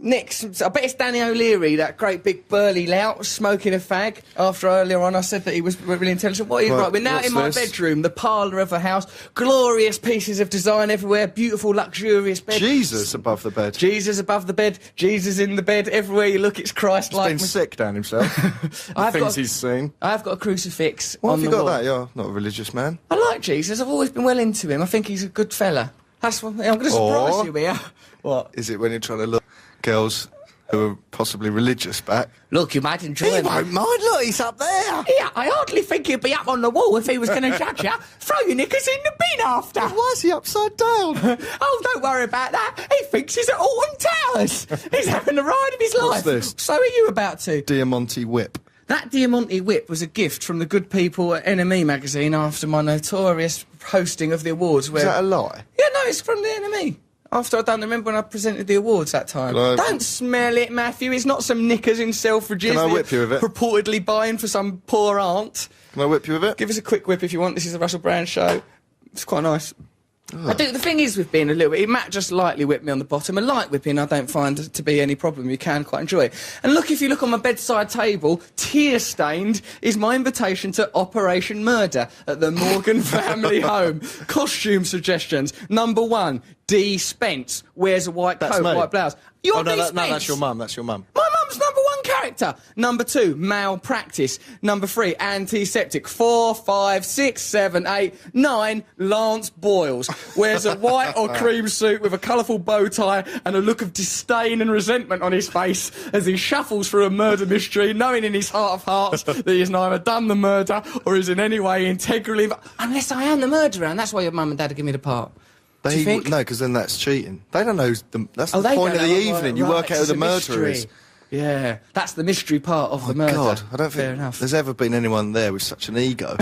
Next, I bet it's Danny O'Leary, that great big burly lout, smoking a fag. After earlier on I said that he was really intelligent. What are you Right, right? We're now what's in my this? bedroom, the parlour of a house. Glorious pieces of design everywhere, beautiful, luxurious bed. Jesus above the bed. Jesus above the bed, Jesus in the bed. Everywhere you look, it's Christ-like. He's been sick down himself. I've Things got- he's seen. I've got a crucifix Why on have you the got wall. that? You're not a religious man. I like Jesus. I've always been well into him. I think he's a good fella. That's what I'm going to surprise Or- you here. What? Is it when you're trying to look girls who are possibly religious back? Look, you might enjoy He him. won't mind. Look, he's up there. Yeah, I hardly think he'd be up on the wall if he was going to judge you. Throw your knickers in the bin after. Why is he upside down? Oh, don't worry about that. He thinks he's at Alton Towers. He's having the ride of his life. What's this? So are you about to? Diamante whip. That Diamante whip was a gift from the good people at NME magazine after my notorious hosting of the awards. Is Where that a lie? Yeah, no, it's from the NME. After I'd done, remember when I presented the awards that time? Can I- Don't smell it, Matthew. It's not some knickers in Selfridges. Can I that whip you with it? Purportedly buying for some poor aunt. Can I whip you with it? Give us a quick whip if you want. This is the Russell Brand show. It's quite nice. I do. The thing is with being a little bit, Matt just lightly whipped me on the bottom. A light whipping I don't find to be any problem. You can quite enjoy it. And look, if you look on my bedside table, tear-stained is my invitation to Operation Murder at the Morgan Family Home. Costume suggestions. Number 1, D. Spence wears a white That's coat, me. white blouse. You're Oh, no, D. no, Spence. that's your mum. That's your mum. My mum's number 1 character. Number 2, malpractice. Number 3, antiseptic. 4, 5, 6, 7, 8, 9, Lance Boyles. Wears a white or cream suit with a colourful bow tie and a look of disdain and resentment on his face as he shuffles through a murder mystery, knowing in his heart of hearts that he has neither done the murder or is in any way integrally... Unless I am the murderer, and that's why your mum and dad have given me the part. Do you think? No, because then that's cheating. They don't know. That's the they point of don't the know. evening. You Right, work out who it's the a murderer mystery. is. Yeah, that's the mystery part of the murder. God, I don't Fair think enough. there's ever been anyone there with such an ego.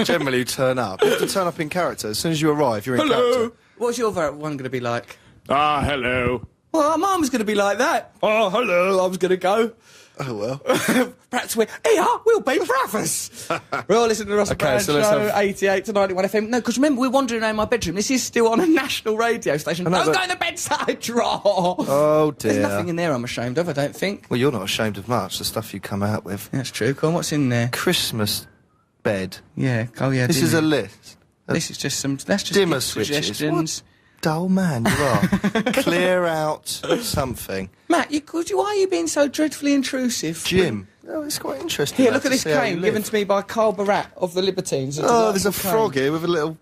Generally, you turn up. You have to turn up in character. As soon as you arrive, you're in character. What's your one going to be like? Ah, hello. Well, our mum's going to be like that. Oh, hello, I was going to go. Oh, well. Perhaps we'll be brothers. We're all listening to the Russell Okay, Brand so let's Show, have- 88 to 91 FM. No, because remember, we're wandering around my bedroom. This is still on a national radio station. know, Don't but- go in the bedside drawer. Oh, There's dear. nothing in there I'm ashamed of, I don't think. Well, you're not ashamed of much, the stuff you come out with. That's true. Come on, what's in there? Christmas bed. Yeah, oh yeah. This is a list. This is just some... That's just Dimmer gift switches. suggestions. What dull man you are. Clear out something. Matt, why are you being so dreadfully intrusive? Jim. Oh, it's quite interesting. Here, that, look at to this see how you cane live. given to me by Carl Barat of the Libertines. Oh, there's a delightful frog cane. here with a little...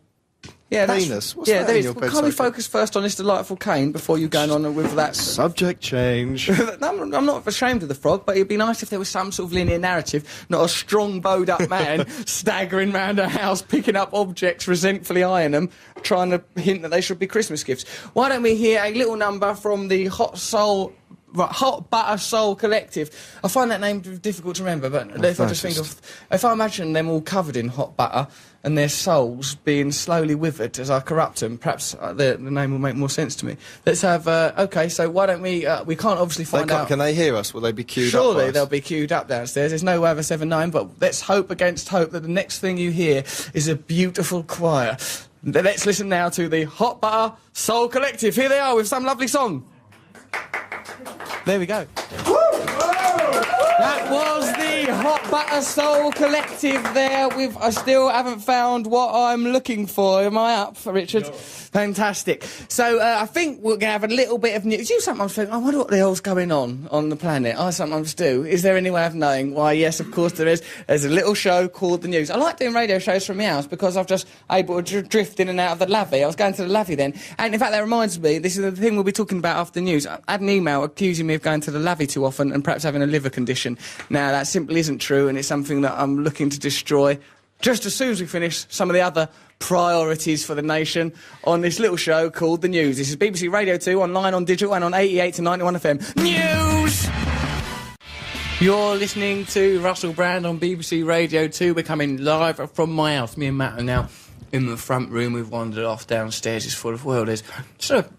Yeah, that's, penis. What's yeah, that there in is. your Well, can't we bedside? focus first on this delightful cane before you going on with that? Subject change. I'm not ashamed of the frog, but it'd be nice if there was some sort of linear narrative, not a strong, bowed-up man staggering round a house, picking up objects, resentfully eyeing them, trying to hint that they should be Christmas gifts. Why don't we hear a little number from the Hot Butter Soul Collective? I find that name difficult to remember, but if I just think of... If I imagine them all covered in hot butter and their souls being slowly withered as I corrupt them, perhaps the name will make more sense to me. Let's have... OK, so why don't we... we can't obviously find out... Can they hear us? Will they be queued up? Surely by they'll us? be queued up downstairs. There's no way of us ever knowing, but let's hope against hope that the next thing you hear is a beautiful choir. Let's listen now to the Hot Butter Soul Collective. Here they are with some lovely song. There we go. That was the Hot Butter Soul Collective there with... I still haven't found what I'm looking for. Am I up, Richard? No. Fantastic. So I think we're going to have a little bit of news. You sometimes think, I wonder what the hell's going on the planet. I sometimes do. Is there any way of knowing? Why, yes, of course there is. There's a little show called The News. I like doing radio shows from my house because I've just able to drift in and out of the lavvy. I was going to the lavvy then. And in fact, that reminds me, this is the thing we'll be talking about after the news. I had an email accusing me of going to the lavvy too often and perhaps having a liver condition. Now, that simply isn't true, and it's something that I'm looking to destroy just as soon as we finish some of the other priorities for the nation on this little show called The News. This is BBC Radio 2, online, on digital, and on 88 to 91 FM. News! You're listening to Russell Brand on BBC Radio 2. We're coming live from my house. Me and Matt are now in the front room. We've wandered off downstairs. It's full of, well, there's sort of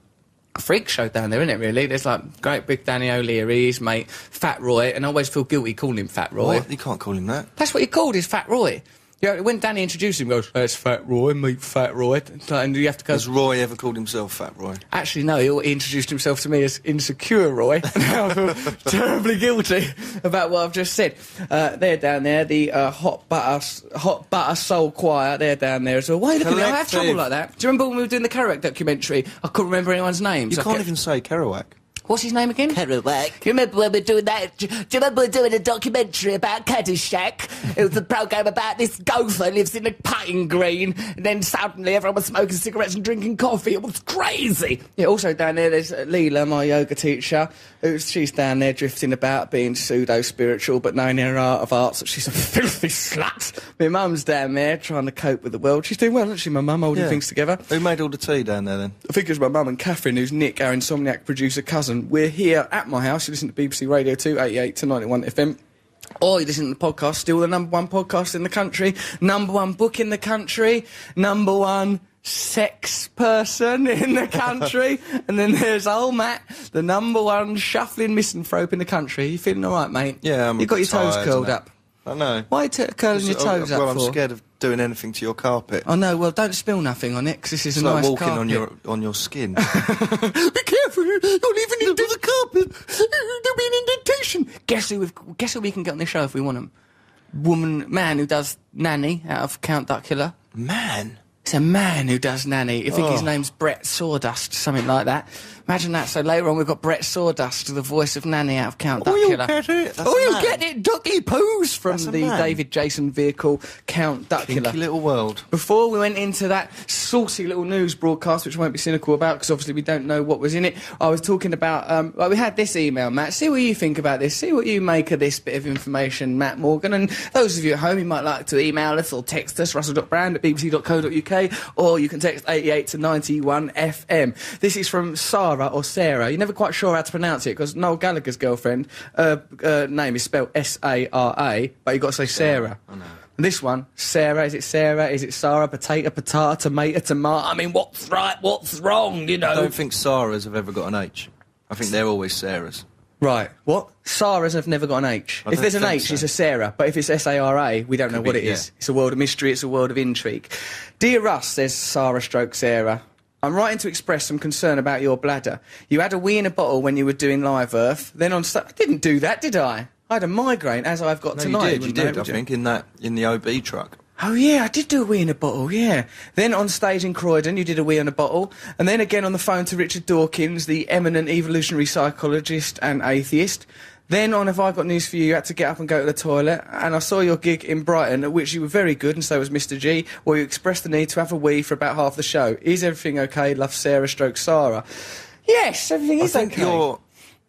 a freak show down there, isn't it, really? There's, like, great big Danny O'Leary, his mate, Fat Roy, and I always feel guilty calling him Fat Roy. What? You can't call him that. That's what he called, is Fat Roy. Yeah, when Danny introduced him, he goes, "That's Fat Roy, meet Fat Roy," and you have to go. Has Roy ever called himself Fat Roy? Actually, no. He introduced himself to me as Insecure Roy. Now I feel terribly guilty about what I've just said. They're down there. The Hot Butter Soul Choir. They're down there as well. Why look at me? I have trouble like that. Do you remember when we were doing the Kerouac documentary? I couldn't remember anyone's names. You can't even say Kerouac. What's his name again? Kerouac. You remember when we were doing that? Do you remember we were doing a documentary about Caddyshack? It was a programme about this gopher lives in a putting green, and then suddenly everyone was smoking cigarettes and drinking coffee. It was crazy. Yeah, also down there, there's Leela, my yoga teacher. She's down there drifting about, being pseudo-spiritual, but knowing her art of arts that she's a filthy slut. My mum's down there trying to cope with the world. She's doing well, isn't she, my mum, holding things together? Who made all the tea down there, then? I think it was my mum and Catherine, who's Nick, our insomniac producer cousin. We're here at my house. You listen to BBC Radio 2, 88 to 91 FM. Or you listen to the podcast, still the #1 podcast in the country, #1 book in the country, #1 sex person in the country. And then there's old Matt, the #1 shuffling misanthrope in the country. You feeling all right, mate? Yeah, I'm You got your toes tired, curled innit? up. I know. Why are you curling your toes up Well, for? I'm scared of doing anything to your carpet. Oh no, well don't spill nothing on it, because this is It's a like nice walking carpet. on your skin. Be careful, you're leaving into the carpet. There'll be an indentation. Guess who we can get on the show if we want him? Man who does Nanny out of Count Duckula. Man. It's a man who does Nanny. I think his name's Brett Sawdust, something like that. Imagine that. So later on we've got Brett Sawdust, the voice of Nanny out of Count Duckula. you'll get it. That's Oh, a you'll man. get it. Ducky Poos from That's a the man. David Jason vehicle Count Duckula. Kinky little world. Before we went into that saucy little news broadcast, which I won't be cynical about because obviously we don't know what was in it, I was talking about, we had this email, Matt. See what you think about this. See what you make of this bit of information, Matt Morgan. And those of you at home, you might like to email us or text us, russell.brand@bbc.co.uk, or you can text 88 to 91 FM. This is from Sarah or Sarah. You're never quite sure how to pronounce it because Noel Gallagher's girlfriend, name is spelled S-A-R-A, but you've got to say Sarah. I know. And this one, Sarah, is it Sarah? Is it Sarah? Potato, potato, tomato, tomato. I mean, what's right, what's wrong, you know? I don't think Sarahs have ever got an H. I think they're always Sarahs. Right. What? Sarahs have never got an H. I If there's don't an think H, so. it's a Sarah. But if it's S-A-R-A, we don't know Could what be, it is. yeah. It's a world of mystery, it's a world of intrigue. Dear Russ, says Sarah stroke Sarah, I'm writing to express some concern about your bladder. You had a wee in a bottle when you were doing Live Earth. Then on I didn't do that, did I? I had a migraine, as I've got No, tonight. you did, wouldn't know, I would you? think, in the OB truck. Oh, yeah, I did do a wee in a bottle, yeah. Then on stage in Croydon, you did a wee in a bottle. And then again on the phone to Richard Dawkins, the eminent evolutionary psychologist and atheist. Then on Have I Got News For You, you had to get up and go to the toilet. And I saw your gig in Brighton, at which you were very good, and so was Mr G, where you expressed the need to have a wee for about half the show. Is everything okay? Love, Sarah stroke Sarah. Yes, everything is I think okay.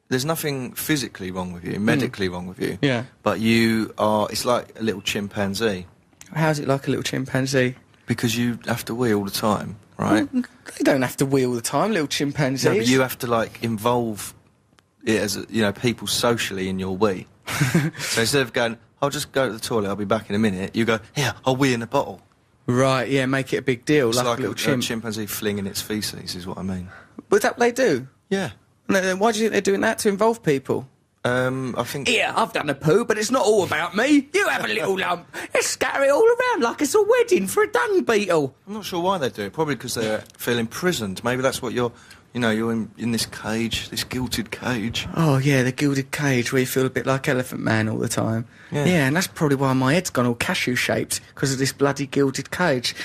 there's nothing physically wrong with you, medically wrong with you. Yeah. But it's like a little chimpanzee. How's it like a little chimpanzee? Because you have to wee all the time, right? They don't have to wee all the time, little chimpanzees. No, but you have to, like, involve it as, people socially in your wee. So instead of going, I'll just go to the toilet, I'll be back in a minute, you go, here, I'll wee in a bottle. Right, yeah, make it a big deal, It's like a little a chimp. chimpanzee flinging its feces, is what I mean. But that they do? Yeah. No, then why do you think they're doing that? To involve people? I think... Here, I've done a poo, but it's not all about me. You have a little lump. Let's scatter it all around like it's a wedding for a dung beetle. I'm not sure why they do it. Probably because they feel imprisoned. Maybe that's what you're in this cage, this gilded cage. Oh, yeah, the gilded cage where you feel a bit like Elephant Man all the time. Yeah. Yeah, and that's probably why my head's gone all cashew-shaped, because of this bloody gilded cage.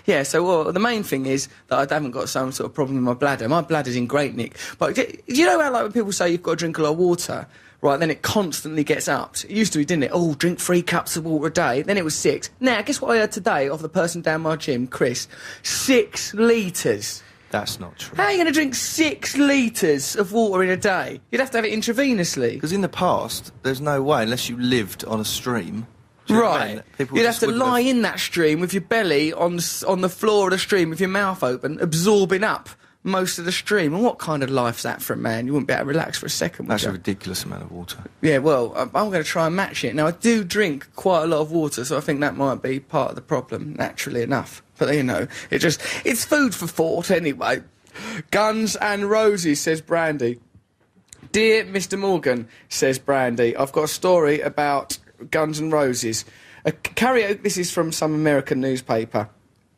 Yeah, so the main thing is that I haven't got some sort of problem with my bladder. My bladder's in great nick. But do you know how, like, when people say you've got to drink a lot of water, right, then it constantly gets upped? It used to be, didn't it? Oh, drink 3 cups of water a day. Then it was 6. Now, guess what I heard today off the person down my gym, Chris? 6 litres. That's not true. How are you going to drink 6 litres of water in a day? You'd have to have it intravenously. Because in the past, there's no way, unless you lived on a stream. Do you know what I mean? Right. People You'd have just to wouldn't lie in that stream with your belly on the floor of the stream with your mouth open, absorbing up most of the stream. And what kind of life's that for a man? You wouldn't be able to relax for a second, would That's a you? ridiculous amount of water. Yeah, well, I'm going to try and match it. Now, I do drink quite a lot of water, so I think that might be part of the problem, naturally enough. But, it's food for thought anyway. Guns and Roses, says Brandy. Dear Mr. Morgan, says Brandy, I've got a story about Guns and Roses. A karaoke. This is from some American newspaper.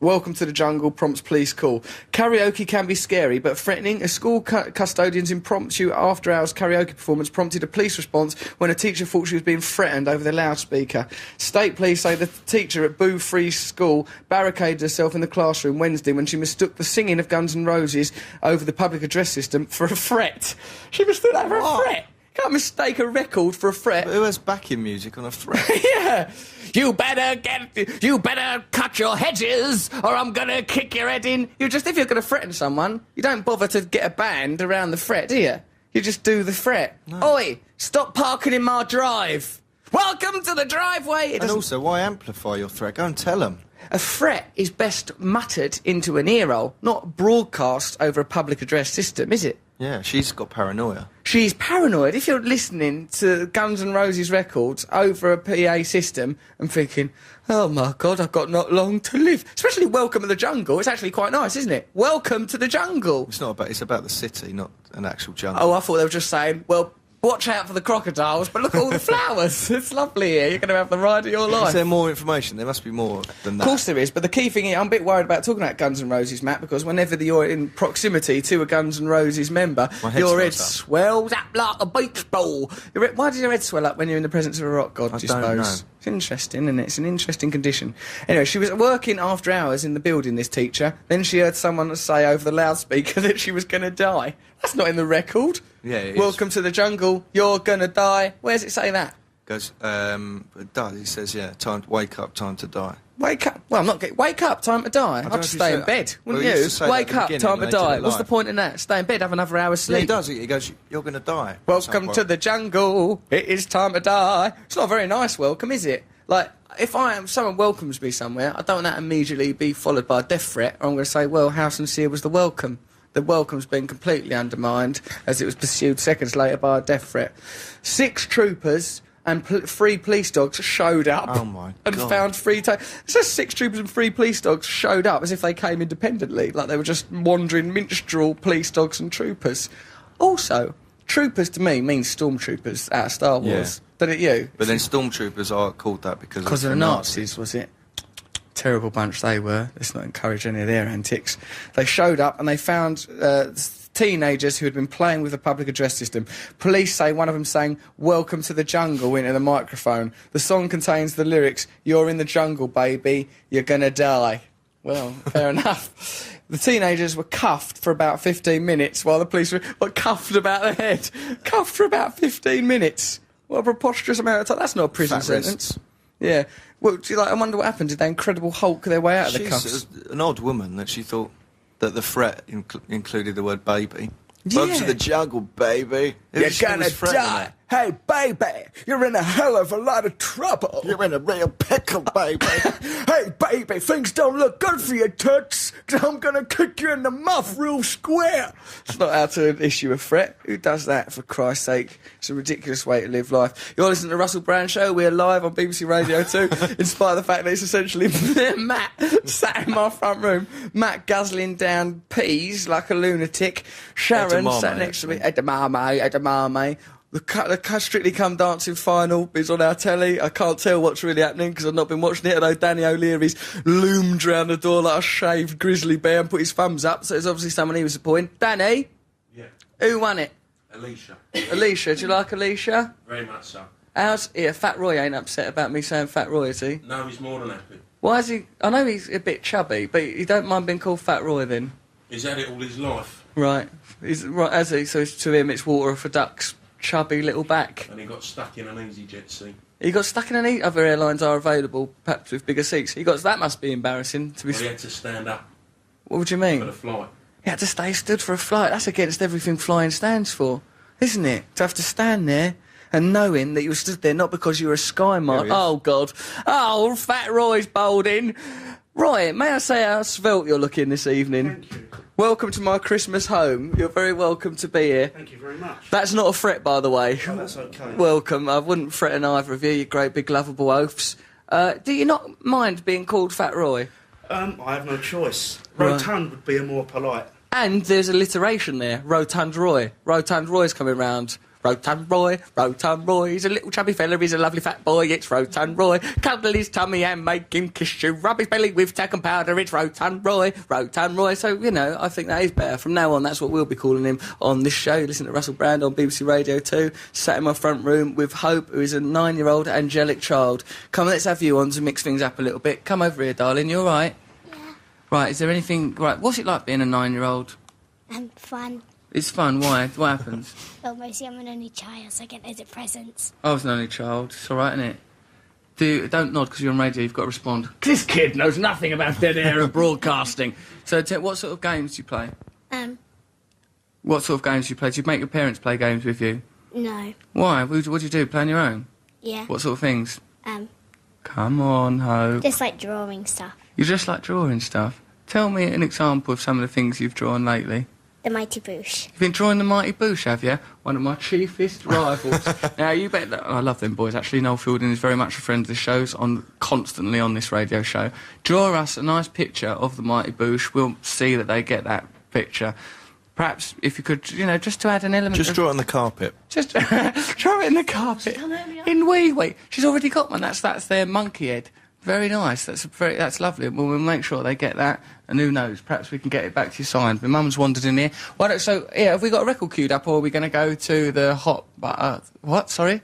Welcome to the jungle prompts police call. Karaoke can be scary, but threatening. A school custodian's impromptu after-hours karaoke performance prompted a police response when a teacher thought she was being threatened over the loudspeaker. State police say the teacher at Boo Free School barricaded herself in the classroom Wednesday when she mistook the singing of Guns N' Roses over the public address system for a threat. She mistook that for a threat. Can't mistake a record for a threat. But who has backing music on a threat? Yeah. You better cut your hedges, or I'm gonna kick your head in. If you're going to threaten someone, you don't bother to get a band around the threat, do you? You just do the threat. No. Oi, stop parking in my drive. Welcome to the driveway. And also, why amplify your threat? Go and tell them. A threat is best muttered into an earhole, not broadcast over a public address system, is it? Yeah, she's got paranoia. She's paranoid. If you're listening to Guns N' Roses records over a PA system and thinking, oh my God, I've got not long to live. Especially Welcome to the Jungle. It's actually quite nice, isn't it? Welcome to the jungle. It's about the city, not an actual jungle. Oh, I thought they were just saying, well, watch out for the crocodiles, but look at all the flowers. It's lovely here. You're going to have the ride of your life. Is there more information? There must be more than that. Of course there is, but the key thing is, I'm a bit worried about talking about Guns N' Roses, Matt, because whenever you're in proximity to a Guns N' Roses member, your head swells up like a beach ball. Why does your head swell up when you're in the presence of a rock god, do you suppose? Know. It's interesting, isn't it? It's an interesting condition. Anyway, she was working after hours in the building, this teacher. Then she heard someone say over the loudspeaker that she was going to die. That's not in the record. Yeah, it Welcome to the jungle, you're going to die. Where does it say that? Goes, it does. He says, yeah, time to wake up, time to die. Wake up. Well, I'm not getting... Wake up, time to die. I'd just stay in bed, wouldn't you? Wake up, time to die. What's the point in that? Stay in bed, have another hour's sleep. Yeah, he does. He goes, you're going to die. Welcome to the jungle. It is time to die. It's not a very nice welcome, is it? Like, if someone welcomes me somewhere, I don't want that immediately be followed by a death threat. Or I'm going to say, well, how sincere was the welcome? The welcome's been completely undermined as it was pursued seconds later by a death threat. 6 troopers and 3 police dogs showed up and found 3... It says 6 troopers and 3 police dogs showed up as if they came independently, like they were just wandering minstrel police dogs and troopers. Also, troopers to me means stormtroopers out of Star Wars. Yeah. Did it you? But then stormtroopers are called that because of the Nazis, was it? Terrible bunch they were. Let's not encourage any of their antics. They showed up and they found teenagers who had been playing with the public address system. Police say one of them sang "Welcome to the Jungle" into the microphone. The song contains the lyrics, "You're in the jungle, baby. You're gonna die." Well, fair enough. The teenagers were cuffed for about 15 minutes while the police were cuffed about the head. Cuffed for about 15 minutes. What a preposterous amount of time. That's not a prison sentence. Yeah. Well, I wonder what happened. Did they Incredible Hulk their way out of the cuffs? She's an odd woman that she thought that the threat included the word baby. Welcome to the jungle, baby. You're gonna die. Hey, baby, you're in a hell of a lot of trouble. You're in a real pickle, baby. Hey, baby, things don't look good for you, toots. I'm gonna kick you in the muff real square. It's not how to issue a threat. Who does that, for Christ's sake? It's a ridiculous way to live life. You're listening to the Russell Brand Show. We're live on BBC Radio 2, in spite of the fact that it's essentially Matt sat in my front room, Matt guzzling down peas like a lunatic, Sharon sat next to me, edamame. The Strictly Come Dancing final is on our telly. I can't tell what's really happening because I've not been watching it. I know Danny O'Leary's loomed round the door like a shaved grizzly bear and put his thumbs up, so it's obviously someone he was supporting. Danny? Yeah. Who won it? Alicia. Alicia. Do you like Alicia? Very much so. Fat Roy ain't upset about me saying Fat Roy, is he? No, he's more than happy. Why is he... I know he's a bit chubby, but you don't mind being called Fat Roy then? He's had it all his life. Right. Has he? So to him it's water for ducks. Chubby little back. And he got stuck in an EasyJet seat. He got stuck in an other airlines are available, perhaps with bigger seats. That must be embarrassing. He had to stand up. What would you mean? For the flight. He had to stay stood for a flight. That's against everything flying stands for, isn't it? To have to stand there and knowing that you were stood there not because you were a sky mark. Oh, God. Oh, Fat Roy's bowled in. Right, may I say how svelte you're looking this evening? Thank you. Welcome to my Christmas home. You're very welcome to be here. Thank you very much. That's not a threat, by the way. Oh, that's okay. Welcome. I wouldn't threaten either of you, you great big lovable oafs. Do you not mind being called Fat Roy? I have no choice. Right. Rotund would be a more polite. And there's alliteration there. Rotund Roy. Rotund Roy's coming round. Rotund Roy, he's a little chubby fella, he's a lovely fat boy, it's Rotund Roy. Cuddle his tummy and make him kiss you, rub his belly with talcum powder, it's Rotund Roy. So, you know, I think that is better. From now on, that's what we'll be calling him on this show. Listen to Russell Brand on BBC Radio 2, sat in my front room with Hope, who is a 9-year-old angelic child. Come, let's have you on to mix things up a little bit. Come over here, darling, you all right? Yeah. Right, is there anything... Right, what's it like being a 9-year-old? Fun. It's fun, why? What happens? Well, mostly I'm an only child, so I get loads of presents. I was an only child. It's all right, isn't it? Don't nod because you're on radio. You've got to respond. This kid knows nothing about dead air and broadcasting. So, what sort of games do you play? What sort of games do you play? Do you make your parents play games with you? No. Why? What do you do? Play on your own? Yeah. What sort of things? Come on, Hope. Just like drawing stuff. You just like drawing stuff. Tell me an example of some of the things you've drawn lately. The Mighty Boosh. You've been drawing the Mighty Boosh, have you? One of my chiefest rivals. Now, you bet that... I love them boys, actually. Noel Fielding is very much a friend of the show's, constantly on this radio show. Draw us a nice picture of the Mighty Boosh. We'll see that they get that picture. Perhaps, if you could, you know, just to add an element Just draw it on the carpet. Just draw it in the carpet. In wee wee. She's already got one. That's their monkey head. Very nice. That's lovely. We'll make sure they get that. And who knows? Perhaps we can get it back to you signed. My mum's wandered in here. Have we got a record queued up, or are we going to go to the hot butter? What? Sorry.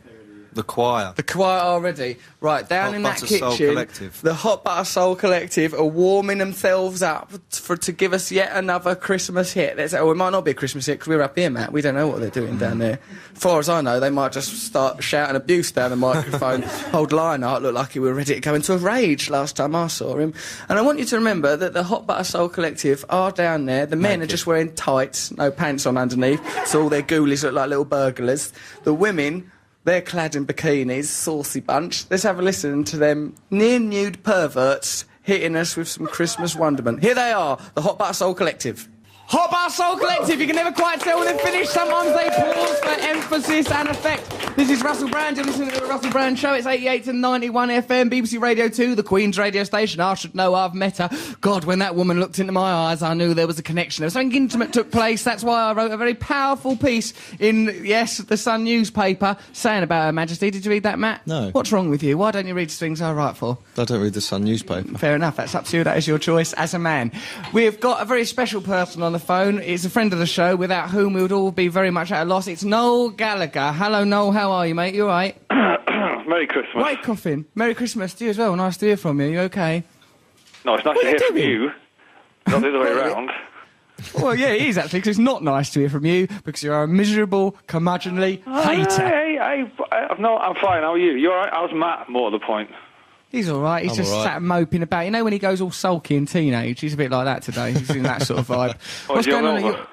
The choir. The choir already. Right, down Hot in that Butter Soul kitchen, Collective. the Hot Butter Soul Collective are warming themselves up to give us yet another Christmas hit. It might not be a Christmas hit because we're up here, Matt. We don't know what they're doing down there. As far as I know, they might just start shouting abuse down the microphone. Old Lionheart looked like he was ready to go into a rage last time I saw him. And I want you to remember that the Hot Butter Soul Collective are down there. The men are just wearing tights, no pants on underneath, so all their ghoulies look like little burglars. The women... They're clad in bikinis, saucy bunch. Let's have a listen to them near-nude perverts hitting us with some Christmas wonderment. Here they are, the Hot Butter Soul Collective. Hot Butter Soul Collective, you can never quite tell when they're finished. Sometimes they pause for emphasis and effect. This is Russell Brand, you're listening to the Russell Brand Show. It's 88 to 91 FM, BBC Radio 2, the Queen's radio station. I should know I've met her. God, when that woman looked into my eyes, I knew there was a connection. There was something intimate took place. That's why I wrote a very powerful piece in, yes, the Sun newspaper, saying about Her Majesty. Did you read that, Matt? No. What's wrong with you? Why don't you read things I write for? I don't read the Sun newspaper. Fair enough, that's up to you. That is your choice as a man. We've got a very special person on the phone. It's a friend of the show, without whom we would all be very much at a loss. It's Noel Gallagher. Hello, Noel. How are you, mate? You all right? Merry Christmas. Right, coughing. Merry Christmas to you as well. Nice to hear from you. You okay? No, it's nice What to are you hear from doing? you. Not the other way around. Well, yeah, it is actually, because it's not nice to hear from you, because you're a miserable, curmudgeonly hater. No, I'm fine. How are you? You all right? How's Matt? More to the point. He's all right. He's I'm just all right. sat moping about. You know when he goes all sulky in teenage? He's a bit like that today. He's in that sort of vibe. What's going on? over?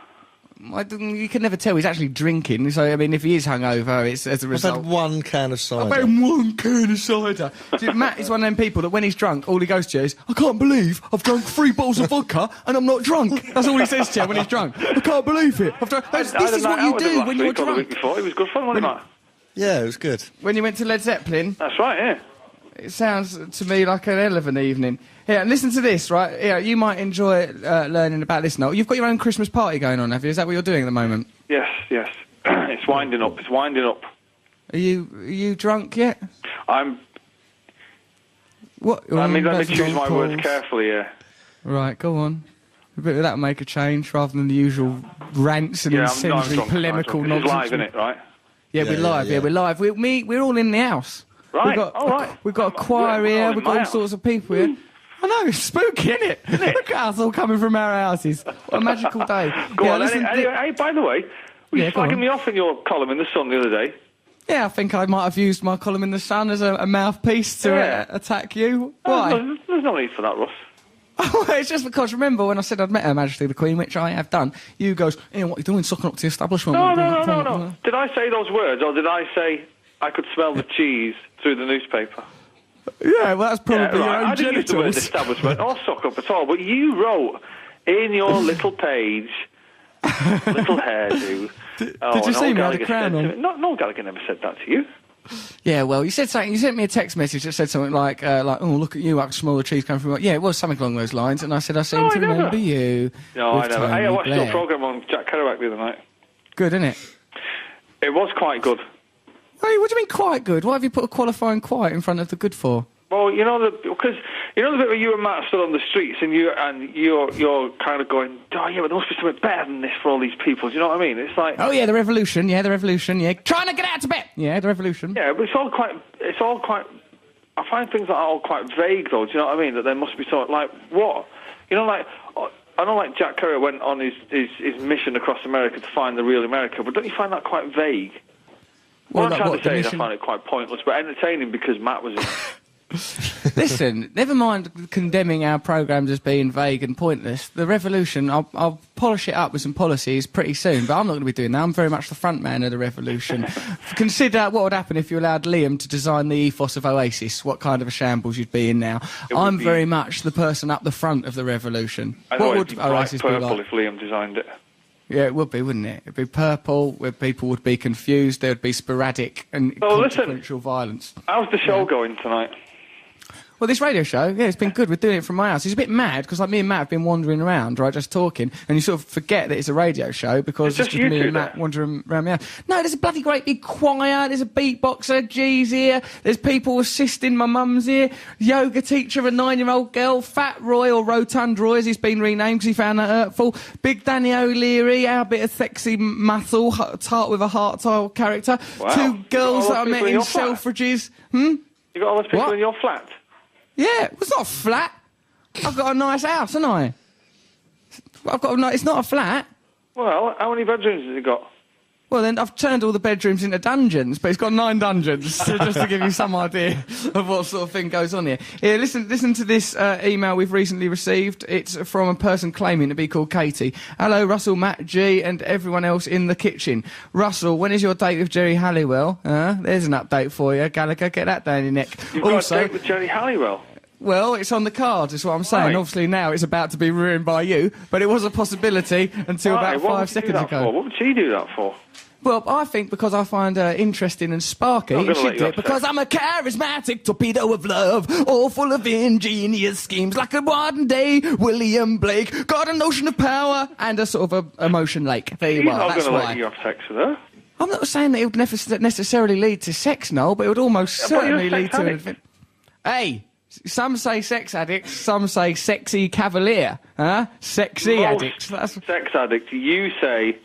You can never tell. He's actually drinking. So, I mean, if he is hungover, it's as a I've result. had one can of cider. I've had one can of cider. See, Matt is one of them people that when he's drunk, all he goes to is, I can't believe I've drunk 3 bottles of vodka and I'm not drunk. That's all he says to you when he's drunk. I can't believe it. This is what you do when you're The drunk. week before. It was good fun, wasn't it, Matt? Yeah, it was good. When you went to Led Zeppelin, That's right, yeah. it sounds to me like an hell of an evening. Here, and listen to this, right? Yeah, you might enjoy learning about this now. You've got your own Christmas party going on, have you? Is that what you're doing at the moment? Yes. It's winding up. Are you drunk yet? I'm... What? Let me That's choose my long words pause. carefully, yeah. Right, go on. That'll make a change rather than the usual rants and Yeah, I'm incendiary drunk. polemical This is nonsense. live, isn't it, right? Yeah, we're live. Yeah, we're live. We're all in the house. Right, All right. We've got a I'm choir all here. in We've my got all house. sorts of people here. I know, it's spooky, isn't it? Look at us all coming from our houses. What a magical day. Go on, listen, anyway, by the way, were you Yeah, go on. slagging me off in your column in The Sun the other day? Yeah, I think I might have used my column in The Sun as a mouthpiece to attack you. Why? There's no need for that, Russ. It's just because, remember, when I said I'd met Her Majesty the Queen, which I have done, you goes, what are you doing, sucking up to the establishment? No. Did I say those words, or did I say I could smell the cheese through the newspaper? Yeah, well, that's probably your own I didn't use the word genitals. establishment or suck up at all, but you wrote in your little page, little hairdo. Did you see me? I had a crown on. No, Gallagher never said that to you. Yeah, well, you said something. You sent me a text message that said something like, "Oh, look at you! I can smell the cheese coming from." Yeah, it was something along those lines. And I said, "I seem to remember you." No, I with never. Tony I watched Blair. your programme on Jack Kerouac the other night. Good, isn't it? It was quite good. Hey, what do you mean quite good? Why have you put a qualifying quite in front of the good for? Well, because the bit where you and Matt stood on the streets and you're kind of going, oh yeah, but there must be something better than this for all these people. Do you know what I mean? It's like, oh yeah, the revolution. Yeah, the revolution. Yeah, trying to get out of bed. Yeah, the revolution. Yeah, but it's all quite. I find things that are all quite vague, though. Do you know what I mean? That there must be something like what? Like I know, like Jack Kerouac went on his mission across America to find the real America, but don't you find that quite vague? What I'm trying to say is I find it quite pointless, but entertaining because Matt was in it. Listen, never mind condemning our programmes as being vague and pointless. The revolution, I'll polish it up with some policies pretty soon, but I'm not going to be doing that. I'm very much the front man of the revolution. Consider what would happen if you allowed Liam to design the ethos of Oasis, what kind of a shambles you'd be in now. I'm very much the person up the front of the revolution. What would Oasis be like? If Liam designed it. Yeah, it would be, wouldn't it? It'd be purple, where people would be confused, there would be sporadic and consequential violence. How's the show going tonight? Well, this radio show, yeah, it's been good. We're doing it from my house. He's a bit mad, because like me and Matt have been wandering around, right, just talking, and you sort of forget that it's a radio show, because it's just me and Matt wandering around my house. No, there's a bloody great big choir, there's a beatboxer, G's here, there's people assisting, my mum's here, yoga teacher, a 9-year-old girl, Fat Roy, or Rotund Roy, as he's been renamed because he found that hurtful, Big Danny O'Leary, our bit of sexy muscle, tart with a heart tile character, wow. 2 girls that I met in Selfridges. You got all those people in your flat? Yeah, it's not a flat. I've got a nice house, haven't I? It's not a flat. Well, how many bedrooms has it got? Well, then I've turned all the bedrooms into dungeons, but it's got 9 dungeons, so just to give you some idea of what sort of thing goes on here. Here, listen to this email we've recently received. It's from a person claiming to be called Katie. Hello, Russell, Matt, G, and everyone else in the kitchen. Russell, when is your date with Jerry Halliwell? There's an update for you, Gallagher. Get that down your neck. You've got a date with Jerry Halliwell? Well, it's on the cards, is what I'm saying. Right. Obviously now it's about to be ruined by you, but it was a possibility until about 5 seconds ago. What would she do that for? Well, I think because I find her interesting and sparky, she'd do it because I'm a charismatic torpedo of love, all full of ingenious schemes, like a modern-day William Blake. Got a notion of power and a sort of a emotion lake. There you are, that's why. He's not going to let you have sex with her. I'm not saying that it would necessarily lead to sex, Noel, but it would almost certainly lead to an... Hey! Some say sex addicts, some say sexy cavalier. Sexy addicts. That's... Sex addict. You say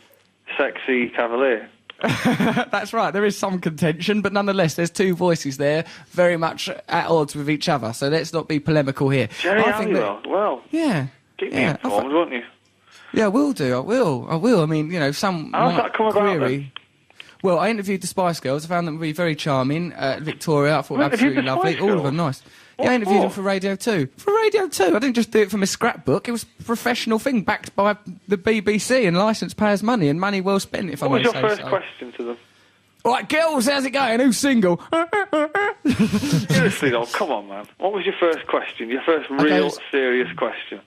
sexy cavalier. That's right. There is some contention, but nonetheless, there's 2 voices there, very much at odds with each other. So let's not be polemical here. Jerry Halliwell. Well, yeah. Keep me informed, won't you? Yeah, I will do. I will. I mean, some how's that come about then? Well, I interviewed the Spice Girls. I found them to be very charming. Victoria, I thought absolutely lovely. All of them nice. Yeah, I interviewed them for Radio 2. For Radio 2. I didn't just do it from a scrapbook. It was a professional thing backed by the BBC and licence payers' money, and money well spent, if I may say so. What was your first question to them? All right, girls, how's it going? Who's single? Seriously, though, come on, man. What was your first question? Your first real serious question?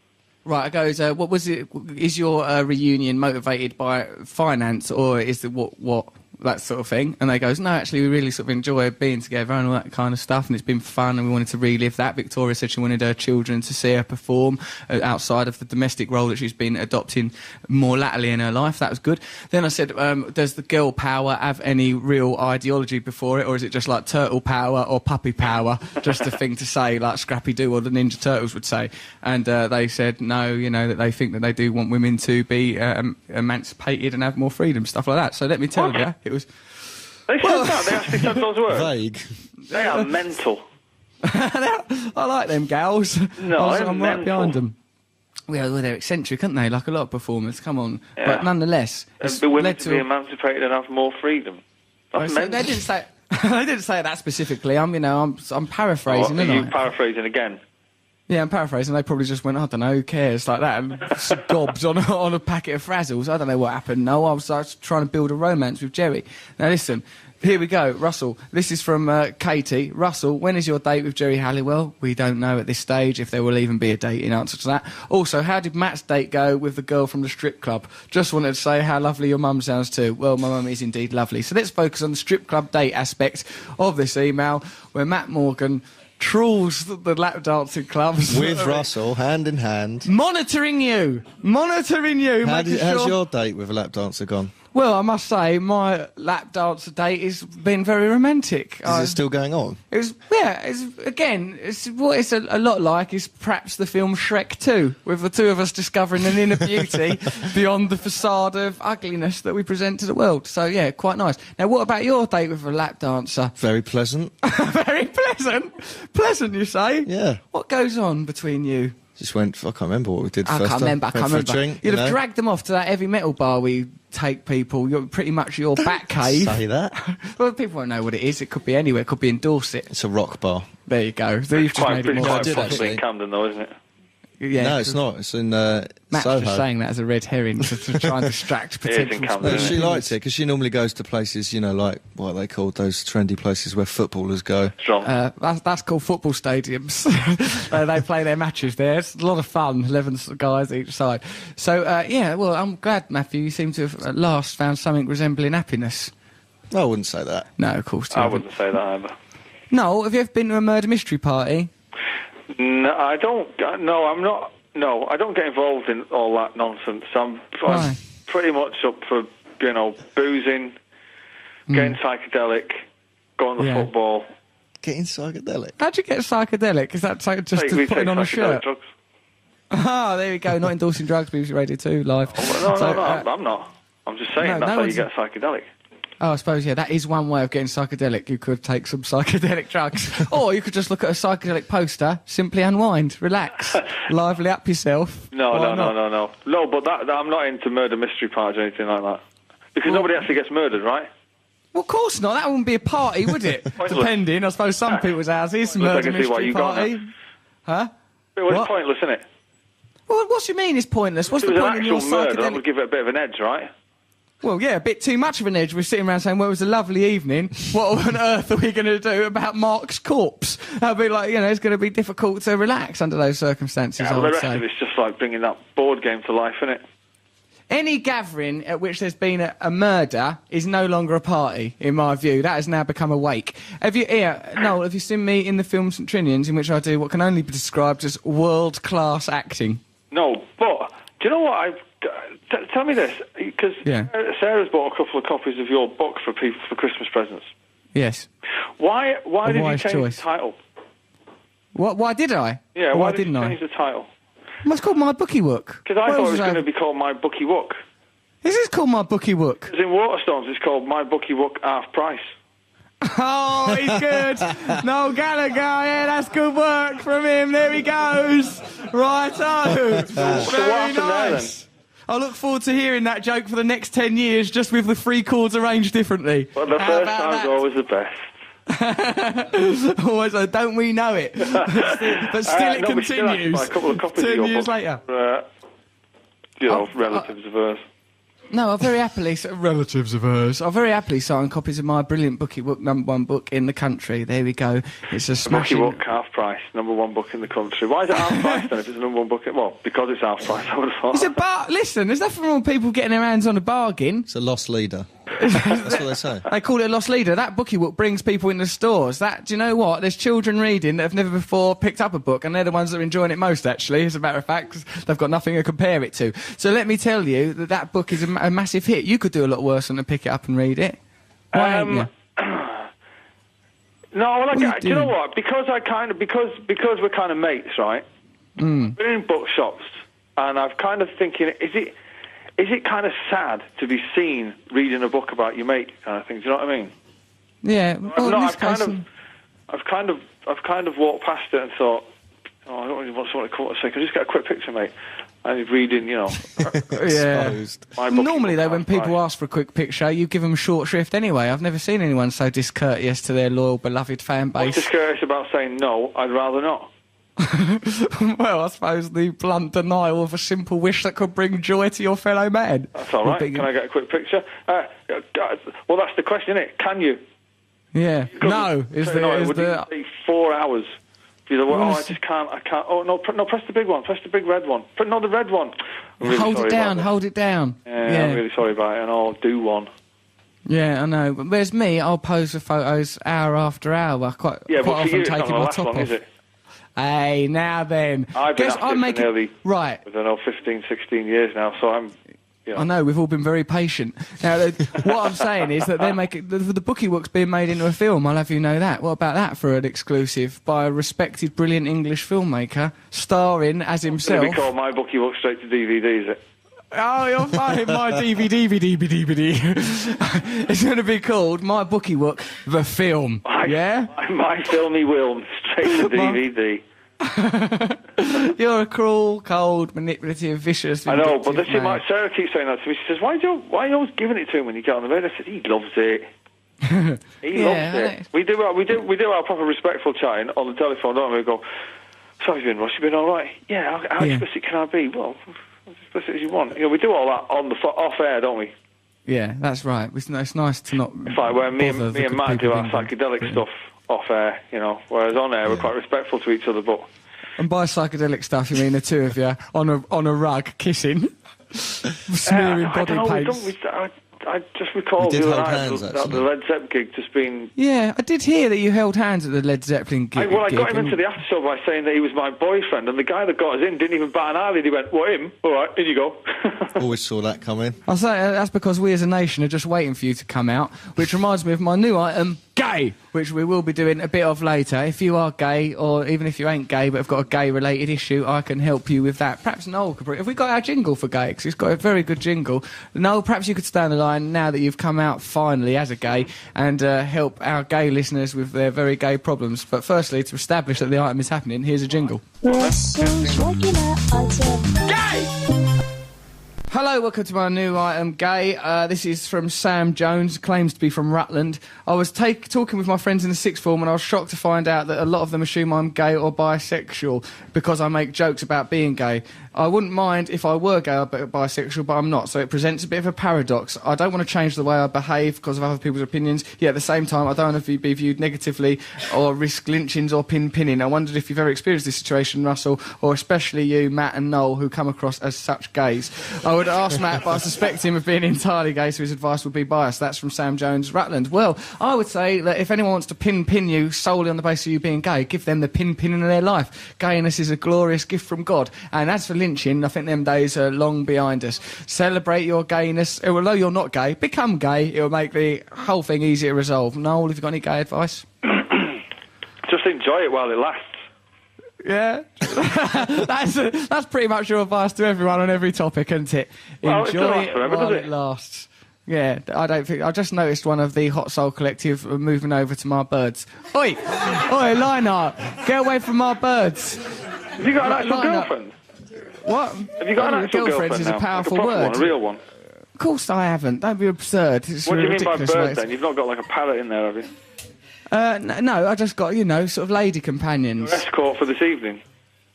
Right, I goes, what was it? Is your reunion motivated by finance, or is it what? That sort of thing. And they goes, no, actually, we really sort of enjoy being together and all that kind of stuff, and it's been fun, and we wanted to relive that. Victoria said she wanted her children to see her perform outside of the domestic role that she's been adopting more latterly in her life. That was good. Then I said, does the girl power have any real ideology before it, or is it just like turtle power or puppy power? Just a thing to say, like Scrappy-Doo or the Ninja Turtles would say. And they said, no, that they think that they do want women to be emancipated and have more freedom, stuff like that. So let me tell you, it was... They said that? They actually said those words? Vague. They are mental. I like them gals. No, I'm right behind them. Well, they're eccentric, aren't they? Like a lot of performers. Come on. Yeah. But nonetheless... The women to be emancipated and have more freedom. That's mental. They didn't say... they didn't say that specifically. I'm paraphrasing, are you paraphrasing again? Yeah, I'm paraphrasing. They probably just went, I don't know, who cares, like that, and gobs on a packet of Frazzles. I don't know what happened. No, I was trying to build a romance with Jerry. Now, listen, here we go. Russell, this is from Katie. Russell, when is your date with Jerry Halliwell? We don't know at this stage if there will even be a date in answer to that. Also, how did Matt's date go with the girl from the strip club? Just wanted to say how lovely your mum sounds too. Well, my mum is indeed lovely. So let's focus on the strip club date aspect of this email, where Matt Morgan... trawls the lap dancing clubs. With Russell, hand in hand. Monitoring you. How's your date with a lap dancer gone? Well, I must say, my lap dancer date has been very romantic. Is it still going on? It's what it's a lot like is perhaps the film Shrek 2, with the two of us discovering an inner beauty beyond the facade of ugliness that we present to the world. So, yeah, quite nice. Now, what about your date with a lap dancer? Very pleasant. Very pleasant? Pleasant, you say? Yeah. What goes on between you? Just went. I can't remember what we did I first. can't remember. Went for a drink, You'd you have know. dragged them off to that heavy metal bar we take people. You're pretty much your bat cave. Say that. Well, people won't know what it is. It could be anywhere. It could be in Dorset. It's a rock bar. There you go. So you've just made it more. I did, possibly actually. in Camden, though, isn't it? Yeah, No, it's not. It's in Matt's Soho. just saying that as a red herring to try and distract It is in potential. Camden. No, she liked it because she normally goes to places, you know, like what are they called, those trendy places where footballers go. Strong. That's called football stadiums. They play their matches there. It's a lot of fun. 11 guys each side. So yeah, well, I'm glad, Matthew, you seem to have at last found something resembling happiness. No, I wouldn't say that. No, of course. you I haven't. wouldn't say that either. No, have you ever been to a murder mystery party? No, I don't. No, I'm not. No, I don't get involved in all that nonsense. I'm Why? pretty much up for, boozing, getting psychedelic, going to Yeah. football. Getting psychedelic. How'd you get psychedelic? Is that just We putting take on a psychedelic shirt? drugs. Ah, there we go. Not endorsing drugs, BBC Radio 2 live. No, So, I'm not. I'm just saying no, that's no how you one's- get psychedelic. Oh, I suppose, yeah, that is one way of getting psychedelic. You could take some psychedelic drugs. Or you could just look at a psychedelic poster, simply unwind, relax, lively up yourself. No, Why not? No, but that I'm not into murder mystery parties or anything like that. Because nobody actually gets murdered, right? Well, of course not. That wouldn't be a party, would it? Pointless. Depending. I suppose some people's houses, Pointless, I murder can see why mystery you got party. that. Huh? It was What? pointless, isn't it? Well, what do you mean it's pointless? What's If the it was point an in your actual murder, that psychedelic... would give it a bit of an edge, right? Well, yeah, a bit too much of an edge. We're sitting around saying, well, it was a lovely evening. What on earth are we going to do about Mark's corpse? That'd be like, it's going to be difficult to relax under those circumstances, Yeah, I well, the would rest say. of it's just like bringing that board game to life, isn't it? Any gathering at which there's been a murder is no longer a party, in my view. That has now become a wake. Noel, have you seen me in the film St Trinians, in which I do what can only be described as world-class acting? No, but do you know what? Tell me this, because Yeah. Sarah's bought a couple of copies of your book for people for Christmas presents. Yes. Why A did you wise change choice. the title? What? Why did I? Yeah, Or why why did you didn't change I? the title? Well, it's called My Bookie Wook. Because I What thought else it was I- going to be called My Bookie Wook. This is called My Bookie Wook. Because in Waterstones it's called My Bookie Wook Half Price. Oh, he's good. Noel Gallagher, yeah, that's good work from him. There he goes. Righto. So what Very happened there, nice. I look forward to hearing that joke for the next 10 years, just with the three chords arranged differently. Well, the How first about time's that? always the best. Always, don't we know it? But still it no, we still have to continues. buy a couple of copies 10 of your years book. later. Relatives of hers. No, I very happily... relatives of hers. I very happily sign copies of my brilliant Bookie Wook, #1 book in the country. There we go. It's a Bookie smashing... Wook Half Price, #1 book in the country. Why is it half price then if it's the #1 book? Well, because it's half price, I would have thought. It's a bar... Listen, there's nothing wrong with people getting their hands on a bargain. It's a lost leader. That's what they say. They call it a lost leader. That Bookie Wook brings people into stores. Do you know what? There's children reading that have never before picked up a book, and they're the ones that are enjoying it most, actually, as a matter of fact, 'cause they've got nothing to compare it to. So let me tell you that book is a massive hit. You could do a lot worse than to pick it up and read it. Why ain't you? No, well, What are you do you know doing? what? Because we're kind of mates, right? We're in bookshops, and I'm kind of thinking, is it kind of sad to be seen reading a book about your mate, kind of thing? Do you know what I mean? Yeah. Well, in this case, I've kind of walked past it and thought, oh, I don't really want someone to come up and say, can I just get a quick picture, mate? And he's reading, yeah. Exposed. my Bookie Normally, Wook though, when Half people Price. ask for a quick picture, you give them short shrift anyway. I've never seen anyone so discourteous to their loyal, beloved fan What's base. discourteous about saying no? I'd rather not. Well, I suppose the blunt denial of a simple wish that could bring joy to your fellow man. That's all would right. be- Can I get a quick picture? Well, that's the question, isn't it? Can you? Yeah. No, is Say no, it the... would be 4 hours. You're like, I just can't, I can't. Oh, no, no, press the big one. Press the big red one. No, the red one. I'm really Hold sorry it down, about hold it down. that. Yeah, I'm really sorry about it, and I'll do one. Yeah, I know. But whereas me, I'll pose for photos hour after hour, quite Yeah, but for often you, it's not taking going my to last top long, off. is it? Hey, now then. I've been Guess at I'm it for making... nearly, Right. I don't know, 15, 16 years now, so I'm... You I know, we've all been very patient. Now, what I'm saying is that they're making... The bookie book's being made into a film, I'll have you know that. What about that for an exclusive by a respected, brilliant English filmmaker, starring as It's himself... going to be called My Bookie Book straight to DVD, is it? Oh, you're fine, my DVD. It's going to be called My Bookie Book, the film. Yeah? My Filmy Wilm straight to DVD. You're a cruel, cold, manipulative, vicious... I know, but vindictive man. Sarah keeps saying that to me. She says, why are you always giving it to him when you get on the bed? I said, he loves it. He loves it. We do our proper respectful chatting on the telephone, don't we? We go, so have you been, Ross? You been all right? Yeah, how explicit can I be? Well, as explicit as you want. You know, we do all that on the off air, don't we? Yeah, that's right. It's nice to not... It's like where me and Matt do our psychedelic stuff off air, you know, whereas on air we're quite respectful to each other, but... And by psychedelic stuff, you mean the two of you on a rug kissing, smearing body paints. I just recall We did the other hold night hands, at actually. the Led Zeppelin gig just being... Yeah, I did hear that you held hands at the Led Zeppelin gig. I got him into the after show by saying that he was my boyfriend, and the guy that got us in didn't even bat an eyelid. He went, "What, him? All right, in you go." Always saw that coming. I'll say that's because we as a nation are just waiting for you to come out, which reminds me of my new item, gay, which we will be doing a bit of later. If you are gay, or even if you ain't gay but have got a gay-related issue, I can help you with that. Perhaps Noel could... Have we got our jingle for gay? 'Cause he's got a very good jingle. Noel, perhaps you could stand the line now that you've come out finally as a gay and help our gay listeners with their very gay problems. But firstly, to establish that the item is happening, here's a jingle. Hello, welcome to my new item, Gay. This is from Sam Jones, claims to be from Rutland. I was talking with my friends in the sixth form and I was shocked to find out that a lot of them assume I'm gay or bisexual because I make jokes about being gay. I wouldn't mind if I were gay or bisexual, but I'm not, so it presents a bit of a paradox. I don't want to change the way I behave because of other people's opinions, yet at the same time I don't want to be viewed negatively or risk lynchings or pinning. I wondered if you've ever experienced this situation, Russell, or especially you, Matt and Noel, who come across as such gays. I would ask Matt, but I suspect him of being entirely gay, so his advice would be biased. That's from Sam Jones, Rutland. Well, I would say that if anyone wants to pin you solely on the basis of you being gay, give them the pin in their life. Gayness is a glorious gift from God. And as for lynching, I think them days are long behind us. Celebrate your gayness. Although you're not gay, become gay. It'll make the whole thing easier to resolve. Noel, have you got any gay advice? Just enjoy it while it lasts. Yeah, that's pretty much your advice to everyone on every topic, isn't it? Well, Enjoy it forever, while does it it? lasts. Yeah, I just noticed one of the Hot Soul Collective moving over to my birds. Oi, Lionheart, get away from my birds. Have you got an actual girlfriend? What? Have you got an actual girlfriend? Is now? a powerful like a proper word. one, a real one. Of course I haven't. Don't be absurd. It's What do you mean by ridiculous, bird mate. then? You've not got like a parrot in there, have you? No, I just got, sort of lady companions. Your escort for this evening.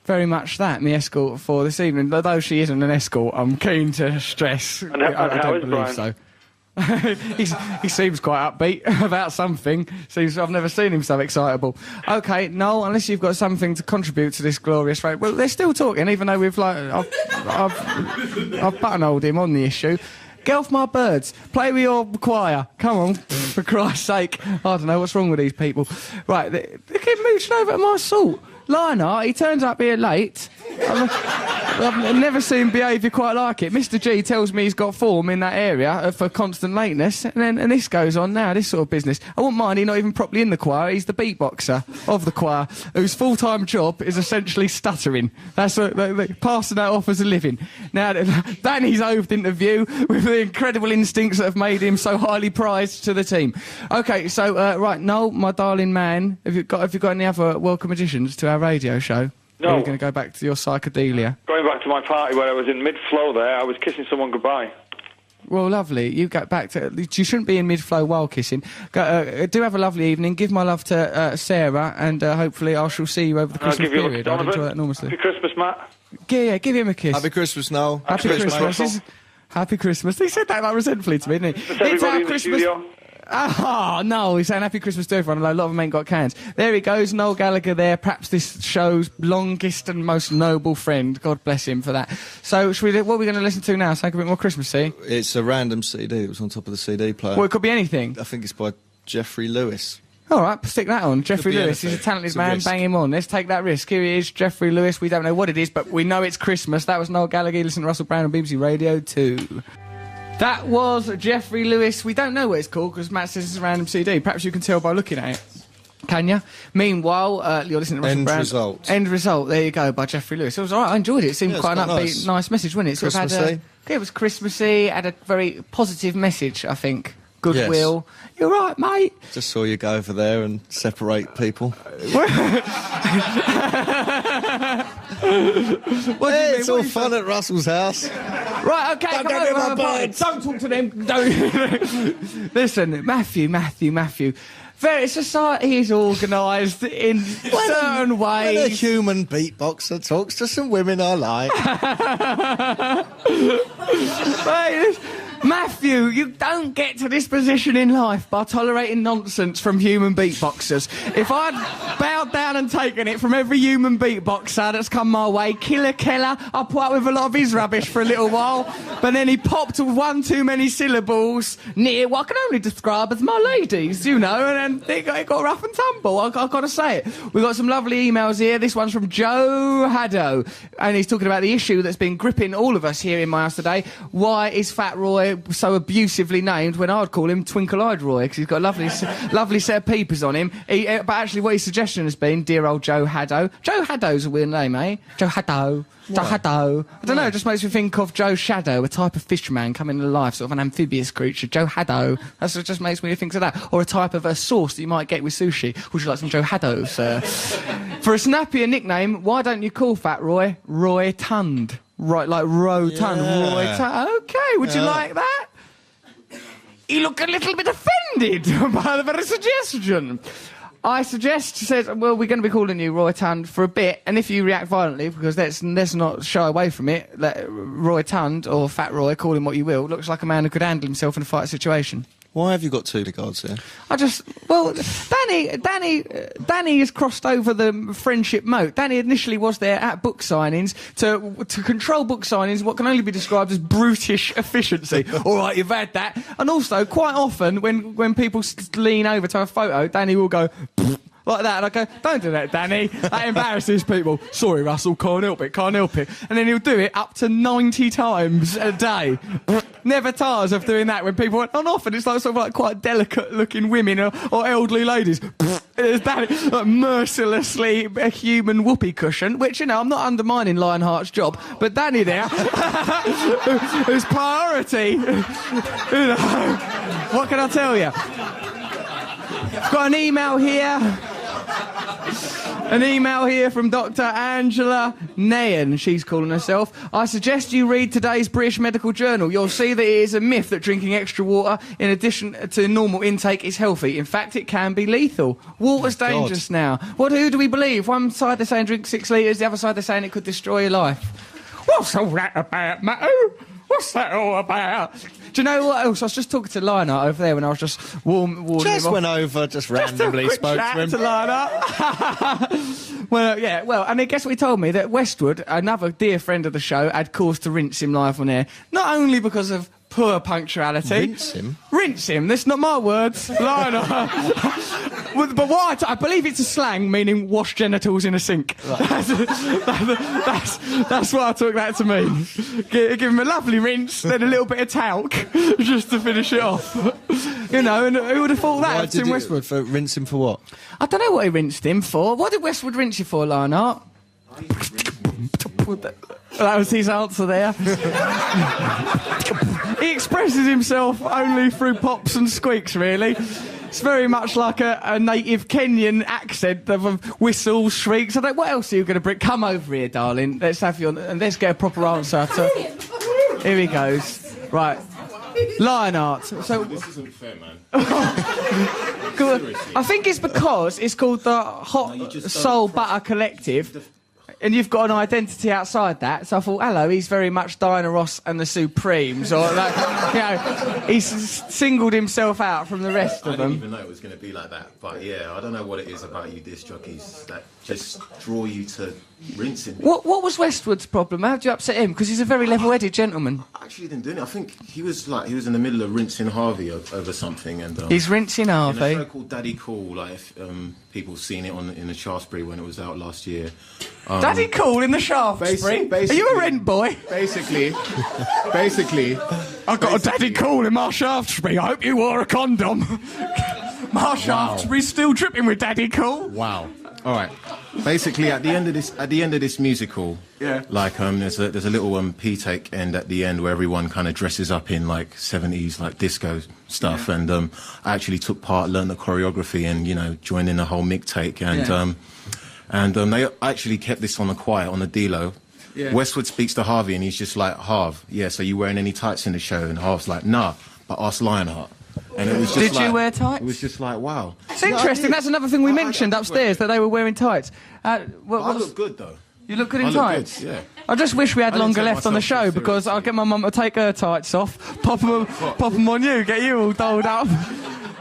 Very much that, my escort for this evening. Although she isn't an escort, I'm keen to stress. And I how don't is believe Brian? so. he seems quite upbeat about something. I've never seen him so excitable. Okay, Noel, unless you've got something to contribute to this glorious rate. Well, they're still talking, even though I've buttonholed him on the issue. Get off my birds. Play with your choir. Come on, for Christ's sake. I don't know what's wrong with these people. Right, they keep mooching over at my salt. Lionheart, he turns up here late. I've never seen behaviour quite like it. Mr. G tells me he's got form in that area for constant lateness, and this goes on now, this sort of business. I wouldn't mind, he's not even properly in the choir. He's the beatboxer of the choir, whose full-time job is essentially stuttering. That's passing that off as a living. Now, Danny's oved into view with the incredible instincts that have made him so highly prized to the team. Okay, so, right, Noel, my darling man, have you got any other welcome additions to our radio show? No. Or are you going to go back to your psychedelia? Going back to my party where I was in mid-flow there, I was kissing someone goodbye. Well, lovely. You go back to... You shouldn't be in mid-flow while kissing. Do have a lovely evening. Give my love to Sarah, and hopefully I shall see you over the Christmas period. I'd enjoy that enormously. Happy Christmas, Matt. Yeah, give him a kiss. Happy Christmas, Noel. Happy Christmas. Happy Christmas. He said that like resentfully to me, didn't he? Just everybody in the studio. Oh, no, he's saying happy Christmas to everyone, although a lot of them ain't got cans. There he goes, Noel Gallagher there, perhaps this show's longest and most noble friend. God bless him for that. So, what are we going to listen to now? Something a bit more Christmassy? It's a random CD. It was on top of the CD player. Well, it could be anything. I think it's by Jeffrey Lewis. All right, stick that on. Jeffrey be Lewis, he's a anything. talented It's a man. risk. Bang him on. Let's take that risk. Here he is, Jeffrey Lewis. We don't know what it is, but we know it's Christmas. That was Noel Gallagher. Listen to Russell Brown on BBC Radio 2. That was Jeffrey Lewis. We don't know what it's called because Matt says it's a random CD. Perhaps you can tell by looking at it. Can you? Meanwhile, you're listening to Russell End Brown. Result. End Result. There you go, by Jeffrey Lewis. It was all right. I enjoyed it. It seemed Yeah, quite it's an quite upbeat, nice message, wasn't it? Sort of had Christmassy. it was Christmassy. Had a very positive message, I think. Goodwill. Yes. You're right, mate. Just saw you go over there and separate people. It's all fun at Russell's house. Right, okay, Don't come go near over, my have a pint. birds. Don't talk to them. Don't. Listen, Matthew. Society is organised in certain When a ways. human beatboxer talks to some women I like. Right, Matthew, you don't get to this position in life by tolerating nonsense from human beatboxers. If I'd bowed down and taken it from every human beatboxer that's come my way, Killer Keller, I put up with a lot of his rubbish for a little while, but then he popped one too many syllables near what I can only describe as my ladies, you know, and then it got rough and tumble. I've got to say it. We've got some lovely emails here. This one's from Joe Haddo, and he's talking about the issue that's been gripping all of us here in my house today. Why is Fat Roy so abusively named when I'd call him Twinkle-Eyed Roy, because he's got a lovely set of peepers on him. But actually what his suggestion has been, dear old Joe Haddo. Joe Haddo's a weird name, eh? Joe Haddo. Joe Haddo. I don't know, it just makes me think of Joe Shadow, a type of fishman coming to life, sort of an amphibious creature. Joe Haddo. That's what just makes me think of that. Or a type of a sauce that you might get with sushi. Would you like some Joe Haddo, sir? For a snappier nickname, why don't you call Fat Roy Roy Tund? Right, like Rotund. Yeah. Roy Tund. Okay, would you like that? You look a little bit offended by the very suggestion. I suggest, says, well, we're going to be calling you Roy Tund for a bit, and if you react violently, because let's not shy away from it, Roy Tund, or Fat Roy, call him what you will, looks like a man who could handle himself in a fight situation. Why have you got two guards here? Danny has crossed over the friendship moat. Danny initially was there at book signings to control book signings, what can only be described as brutish efficiency. All right, you've had that. And also, quite often, when people lean over to have a photo, Danny will go like that, and I go, don't do that, Danny. That embarrasses people. Sorry, Russell, can't help it. And then he'll do it up to 90 times a day. Never tires of doing that when people went on off, and it's like sort of like quite delicate-looking women or elderly ladies. There's Danny, like mercilessly a human whoopee cushion, which, you know, I'm not undermining Lionheart's job, but Danny there, whose priority, you know, what can I tell you? I've got an email here. An email here from Dr. Angela Nayan, she's calling herself. I suggest you read today's British Medical Journal. You'll see that it is a myth that drinking extra water in addition to normal intake is healthy. In fact, it can be lethal. Water's dangerous now. Who do we believe? One side they're saying drink 6 litres, the other side they're saying it could destroy your life. What's all that about, Matthew? What's that all about? Do you know what else? I was just talking to Lionheart over there when I was just warning him Just off. went over, just randomly Just a quick spoke chat to him. to Lionheart. Well, and I guess what he told me that Westwood, another dear friend of the show, had cause to rinse him live on air. Not only because of poor punctuality. Rinse him? Rinse him. That's not my words. Lionheart. But what I believe it's a slang meaning wash genitals in a sink. Right. That's what I took that to mean. Give him a lovely rinse, then a little bit of talc, just to finish it off. You know, and who would have thought that? Why of did Tim you Westwood. rinse him for what? I don't know what he rinsed him for. What did Westwood rinse you for, Lionheart? That was his answer there. He expresses himself only through pops and squeaks, really. It's very much like a native Kenyan accent of whistles, shrieks. What else are you going to bring? Come over here, darling. Let's have you on, and let's get a proper answer. Here he goes. Right. Lionheart. So This isn't fair, man. I think it's because it's called the Hot Soul Butter Collective. and you've got an identity outside that. So I thought, hello, he's very much Diana Ross and the Supremes, or like, you know, he's singled himself out from the rest of I them. didn't even know it was going to be like that. But yeah, I don't know what it is about you disc jockeys that just draw you to rinsing. What was Westwood's problem? How did you upset him? Because he's a very level-headed gentleman. I actually didn't do it. I think he was in the middle of rinsing Harvey over something, and he's rinsing Harvey. In a show called Daddy Cool, like if, people seen it in the Shaftesbury when it was out last year. Daddy Cool in the Shaftesbury. Are you a rent boy? Basically, I got a Daddy Cool in my Shaftesbury. I hope you wore a condom. My Shaftesbury's still dripping with Daddy Cool. Wow. All right. Basically, at the end of this musical, yeah, like there's a little P-take end at the end where everyone kind of dresses up in like 70s like disco stuff, yeah. And I actually took part, learned the choreography, and joined in the whole mic take, and they actually kept this on the quiet, on the D-Lo. Yeah. Westwood speaks to Harvey, and he's just like, Harv, yeah, so you wearing any tights in the show? And Harv's like, nah, but ask Lionheart. And it was just Did you wear tights? It was just like, wow. It's interesting. That's another thing we mentioned upstairs, that they were wearing tights. I look good, though. You look good in tights? Good, yeah. I just wish we had longer left on the show, because I'll get my mum to take her tights off, pop them on you, get you all dolled up.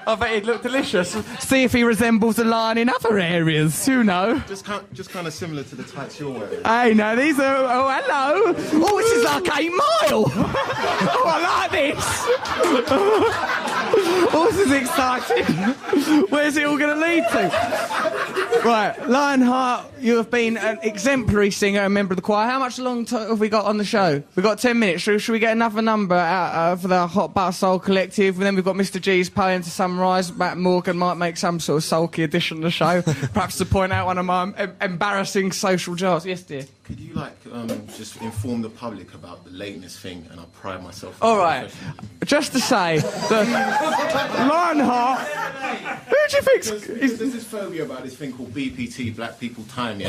I bet he'd look delicious. See if he resembles a lion in other areas. Who knows? Just kind of similar to the tights you're wearing. Hey, no, these are... Oh, hello. Oh, this is like 8 Mile. Oh, I like this. Oh, this is exciting. Where's it all going to lead to? Right, Lionheart, you have been an exemplary singer and member of the choir. How much long have we got on the show? We've got 10 minutes. Should we get another number out for the Hot Butter Soul Collective? And then we've got Mr G's poem to summarise. Matt Morgan might make some sort of sulky addition to the show. Perhaps to point out one of my embarrassing social jars. Yes, dear. Could you, just inform the public about the lateness thing, and I pride myself... All right. Just to say that Lionheart... Who do you think's... There's this phobia about this thing called BPT, Black People Time, yeah?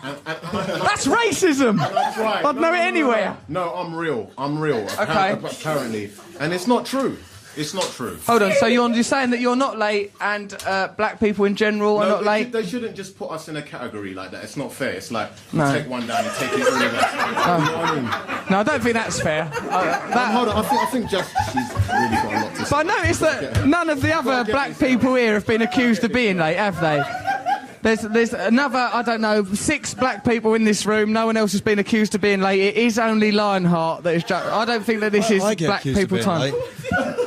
That's racism! That's right. I'd know it anywhere. No, I'm real. Okay. Apparently. And it's not true. It's not true. Hold on, so you're saying that you're not late, and black people in general are not late? They shouldn't just put us in a category like that. It's not fair. It's like, you take one down, you take it all of us. You know what I mean? No, I don't think that's fair. Hold on, I think just she's really got a lot to say. But I noticed that none of the other black people here have been accused of being late, have they? There's another, I don't know, 6 black people in this room. No one else has been accused of being late. It is only Lionheart that is just... I don't think that this is black people time.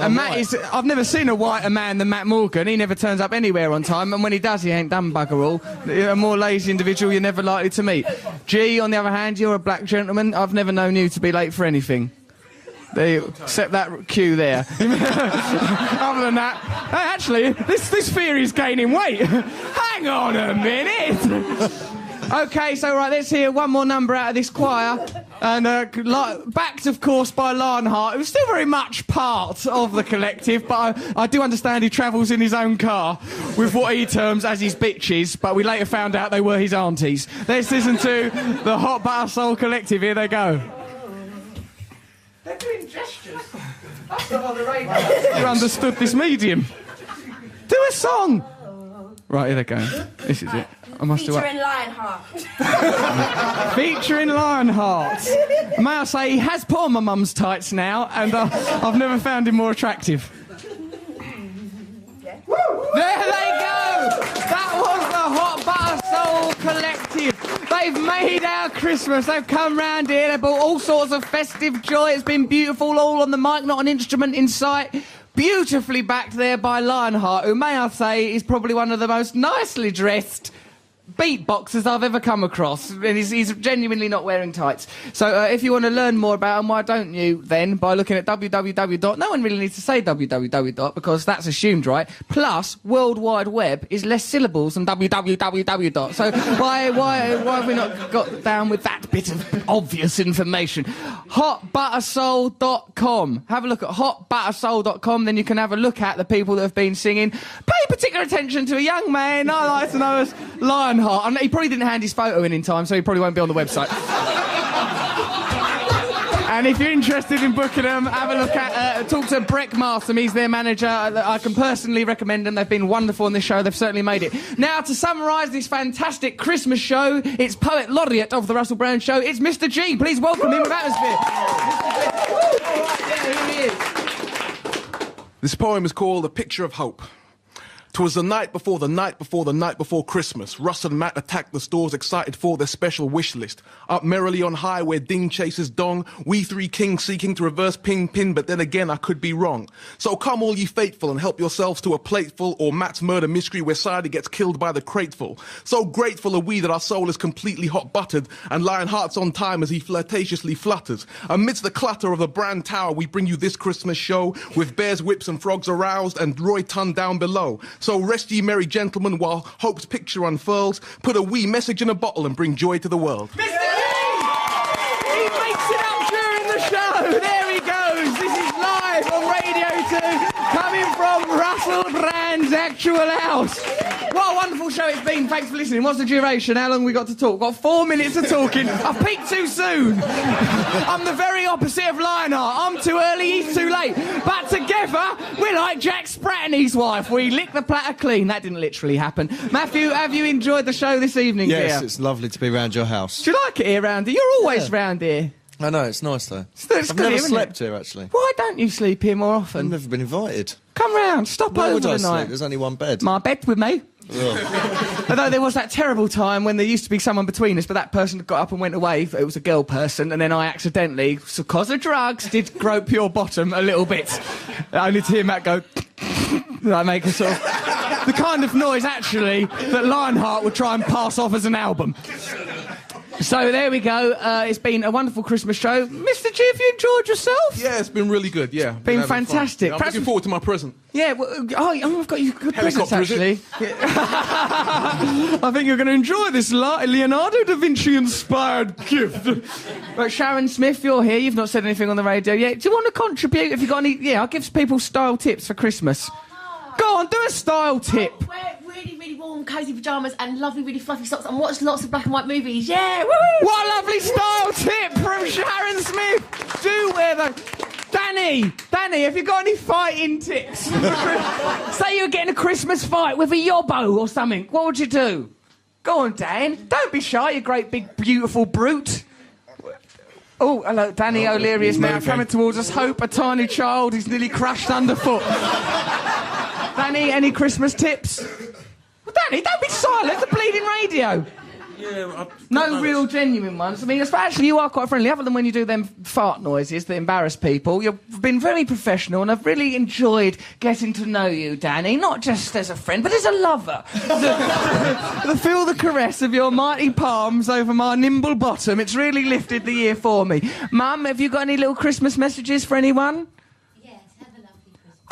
And Matt is... I've never seen a whiter man than Matt Morgan. He never turns up anywhere on time, and when he does, he ain't done bugger all. A more lazy individual you're never likely to meet. G, on the other hand, you're a black gentleman. I've never known you to be late for anything. There you set that cue there. Other than that, actually, this theory's gaining weight. Hang on a minute. Okay, so right, let's hear one more number out of this choir, and backed, of course, by Lionheart, who's still very much part of the collective, but I do understand he travels in his own car with what he terms as his bitches, but we later found out they were his aunties. Let's listen to the Hot Butter Soul Collective. Here they go. They're doing gestures. That's not on the radio. You understood this medium. Do a song. Right, here they go. This is it. I must do it. Featuring Lionheart. Featuring Lionheart. May I say, he has put on my mum's tights now, and I've never found him more attractive. Yeah. There they go! That was the Hot Butter Soul Collective. They've made our Christmas. They've come round here. They've brought all sorts of festive joy. It's been beautiful, all on the mic, not an instrument in sight. Beautifully backed there by Lionheart, who, may I say, is probably one of the most nicely dressed beatboxers I've ever come across, and he's genuinely not wearing tights. So if you want to learn more about him, why don't you then, by looking at www. No one really needs to say www. Because that's assumed, right? Plus, World Wide Web is less syllables than www. So why have we not got down with that bit of obvious information? Hotbuttersoul.com. Have a look at hotbuttersoul.com, then you can have a look at the people that have been singing. Pay particular attention to a young man I like to know as Lionheart. And he probably didn't hand his photo in time, so he probably won't be on the website. And if you're interested in booking them, have a look at, talk to Breck Martham. He's their manager. I can personally recommend them. They've been wonderful on this show. They've certainly made it. Now, to summarise this fantastic Christmas show, it's Poet Laureate of the Russell Brand Show. It's Mr. G. Please welcome him with atmosphere. Here he is. This poem is called A Picture of Hope. 'Twas the night before the night before the night before Christmas. Russ and Matt attacked the stores, excited for their special wish list. Up merrily on high where ding chases dong, we three kings seeking to reverse ping pin, but then again I could be wrong. So come all ye faithful and help yourselves to a plateful, or Matt's murder mystery where Sadie gets killed by the crateful. So grateful are we that our soul is completely hot buttered, and lion hearts on time as he flirtatiously flutters. Amidst the clutter of the Brand Tower, we bring you this Christmas show, with bears, whips and frogs aroused, and Roy Tun down below. So rest ye merry gentlemen while hope's picture unfurls. Put a wee message in a bottle and bring joy to the world. Mr. G! He makes it up during the show. There he goes. This is live on Radio 2, coming from Russell Brand's actual house. What a wonderful show it's been. Thanks for listening. What's the duration? How long have we got to talk? Got 4 minutes of talking. I've peaked too soon. I'm the very opposite of Lionheart. I'm too early, he's too late. But together, we're like Jack Sprat and his wife. We lick the platter clean. That didn't literally happen. Matthew, have you enjoyed the show this evening, Yes, dear? it's lovely to be around your house. Do you like it here round here? You're always round here. I know, it's nice though. It's I've good never here, slept isn't it? here, actually. Why don't you sleep here more I've often? never been invited. Come round, stop Where over would I the sleep? night. There's only one bed. My bed with me. Ugh. Although there was that terrible time when there used to be someone between us, but that person got up and went away. It was a girl person, and then I accidentally, because of drugs, did grope your bottom a little bit. Only to hear Matt go... I make a sort of... the kind of noise, actually, that Lionheart would try and pass off as an album. So there we go. It's been a wonderful Christmas show. Mr. G, have you enjoyed yourself? Yeah, it's been really good, yeah. Been having fun. fantastic. Yeah, I'm Perhaps- looking forward to my present. Yeah, well, I've got you good presents, Helicopter, is actually. I think you're going to enjoy this Leonardo da Vinci-inspired gift. Right, Sharon Smith, you're here. You've not said anything on the radio yet. Do you want to contribute? Have you got any... Yeah, I'll give people style tips for Christmas. Go on, do a style tip. Wear really, really warm, cosy pyjamas and lovely, really fluffy socks and watch lots of black and white movies. Yeah, woo! What a lovely style tip from Sharon Smith. Do wear the... Danny, have you got any fighting tips? Say you were getting a Christmas fight with a yobbo or something. What would you do? Go on, Dan. Don't be shy, you great, big, beautiful brute. Oh, hello, Danny O'Leary is now coming towards us. Hope, a tiny child, he's nearly crushed underfoot. Danny, any Christmas tips? Well, Danny, don't be silent, the bleeding radio. Yeah, No real genuine ones. I mean, actually, you are quite friendly, other than when you do them fart noises that embarrass people. You've been very professional, and I've really enjoyed getting to know you, Danny, not just as a friend, but as a lover. To feel the caress of your mighty palms over my nimble bottom, it's really lifted the year for me. Mum, have you got any little Christmas messages for anyone?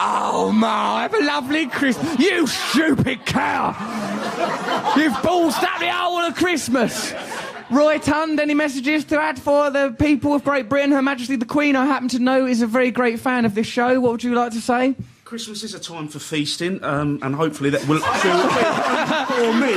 Oh, Ma, have a lovely Christmas. You stupid cow! You've ballsed up the whole of Christmas. Roy Tund, any messages to add for the people of Great Britain? Her Majesty the Queen, I happen to know, is a very great fan of this show. What would you like to say? Christmas is a time for feasting, and hopefully that will for me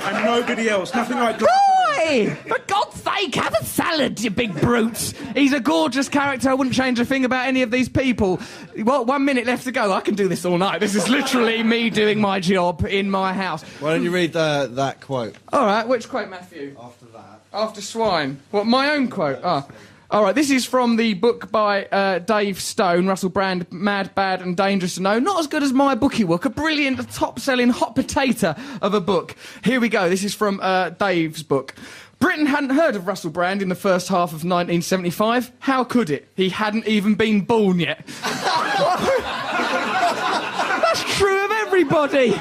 and nobody else. Nothing like... Roy! For God's sake, have a salad, you big brutes. He's a gorgeous character. I wouldn't change a thing about any of these people. Well, 1 minute left to go. I can do this all night. This is literally me doing my job in my house. Why don't you read that quote? All right, which quote, Matthew? After that. After swine. What, my own quote? Ah. All right, this is from the book by Dave Stone, Russell Brand, Mad, Bad and Dangerous to Know. Not as good as My Bookie Book, a brilliant, top-selling hot potato of a book. Here we go, this is from Dave's book. Britain hadn't heard of Russell Brand in the first half of 1975. How could it? He hadn't even been born yet. That's true of everybody.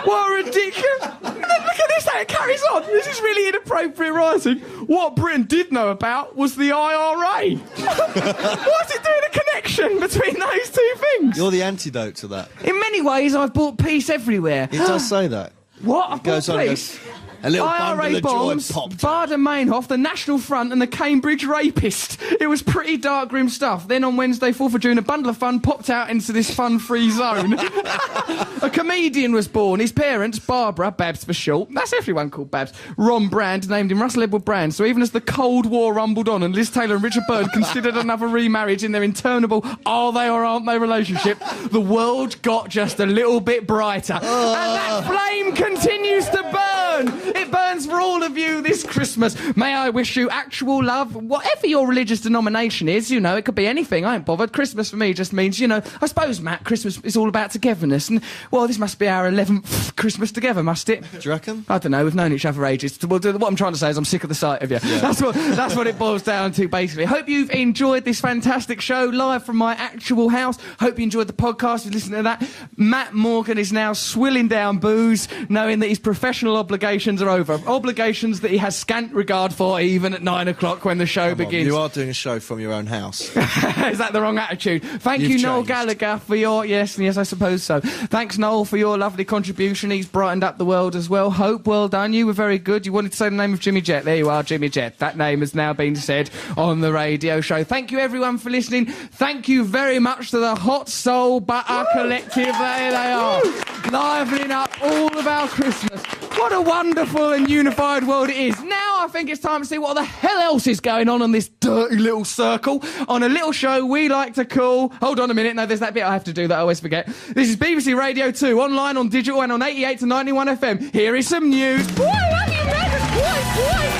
What ridiculous. And then look at this, how it carries on. This is really inappropriate writing. What Britain did know about was the IRA. What's it doing a connection between those two things? You're the antidote to that. In many ways, I've bought peace everywhere. It does say that. What? I've bought Goes on, peace? A little IRA bundle of joy bombs, popped. Bader Meinhof, the National Front, and the Cambridge rapist. It was pretty dark, grim stuff. Then on Wednesday, 4th of June, a bundle of fun popped out into this fun-free zone. A comedian was born. His parents, Barbara, Babs for short, that's everyone called Babs, Ron Brand, named him Russell Edward Brand. So even as the Cold War rumbled on and Liz Taylor and Richard Byrne considered another remarriage in their interminable are they or aren't they relationship, the world got just a little bit brighter. And that flame continues to burn. It burns for all of you this Christmas. May I wish you actual love, whatever your religious denomination is, you know, it could be anything, I ain't bothered. Christmas for me just means, you know, I suppose, Matt, Christmas is all about togetherness. And, well, this must be our 11th Christmas together, must it? Do you reckon? I don't know, we've known each other ages. Well, what I'm trying to say is I'm sick of the sight of you. Yeah. That's what it boils down to, basically. Hope you've enjoyed this fantastic show, live from my actual house. Hope you enjoyed the podcast, you listened to that. Matt Morgan is now swilling down booze, knowing that his professional obligations are over. Obligations that he has scant regard for, even at 9 o'clock when the show begins. You are doing a show from your own house. Is that the wrong attitude? Thank You've you, Noel changed. Gallagher, for your... Yes, I suppose so. Thanks, Noel, for your lovely contribution. He's brightened up the world as well. Hope, well done. You were very good. You wanted to say the name of Jimmy Jett. There you are, Jimmy Jett. That name has now been said on the radio show. Thank you, everyone, for listening. Thank you very much to the Hot Soul Butter Collective. There they are, livening up all of our Christmas. What a wonderful and unified world it is. Now I think it's time to see what the hell else is going on this dirty little circle on a little show we like to call... Hold on a minute. No, there's that bit I have to do that I always forget. This is BBC Radio 2, online, on digital, and on 88 to 91 FM. Here is some news. Boy, I love you, Boy.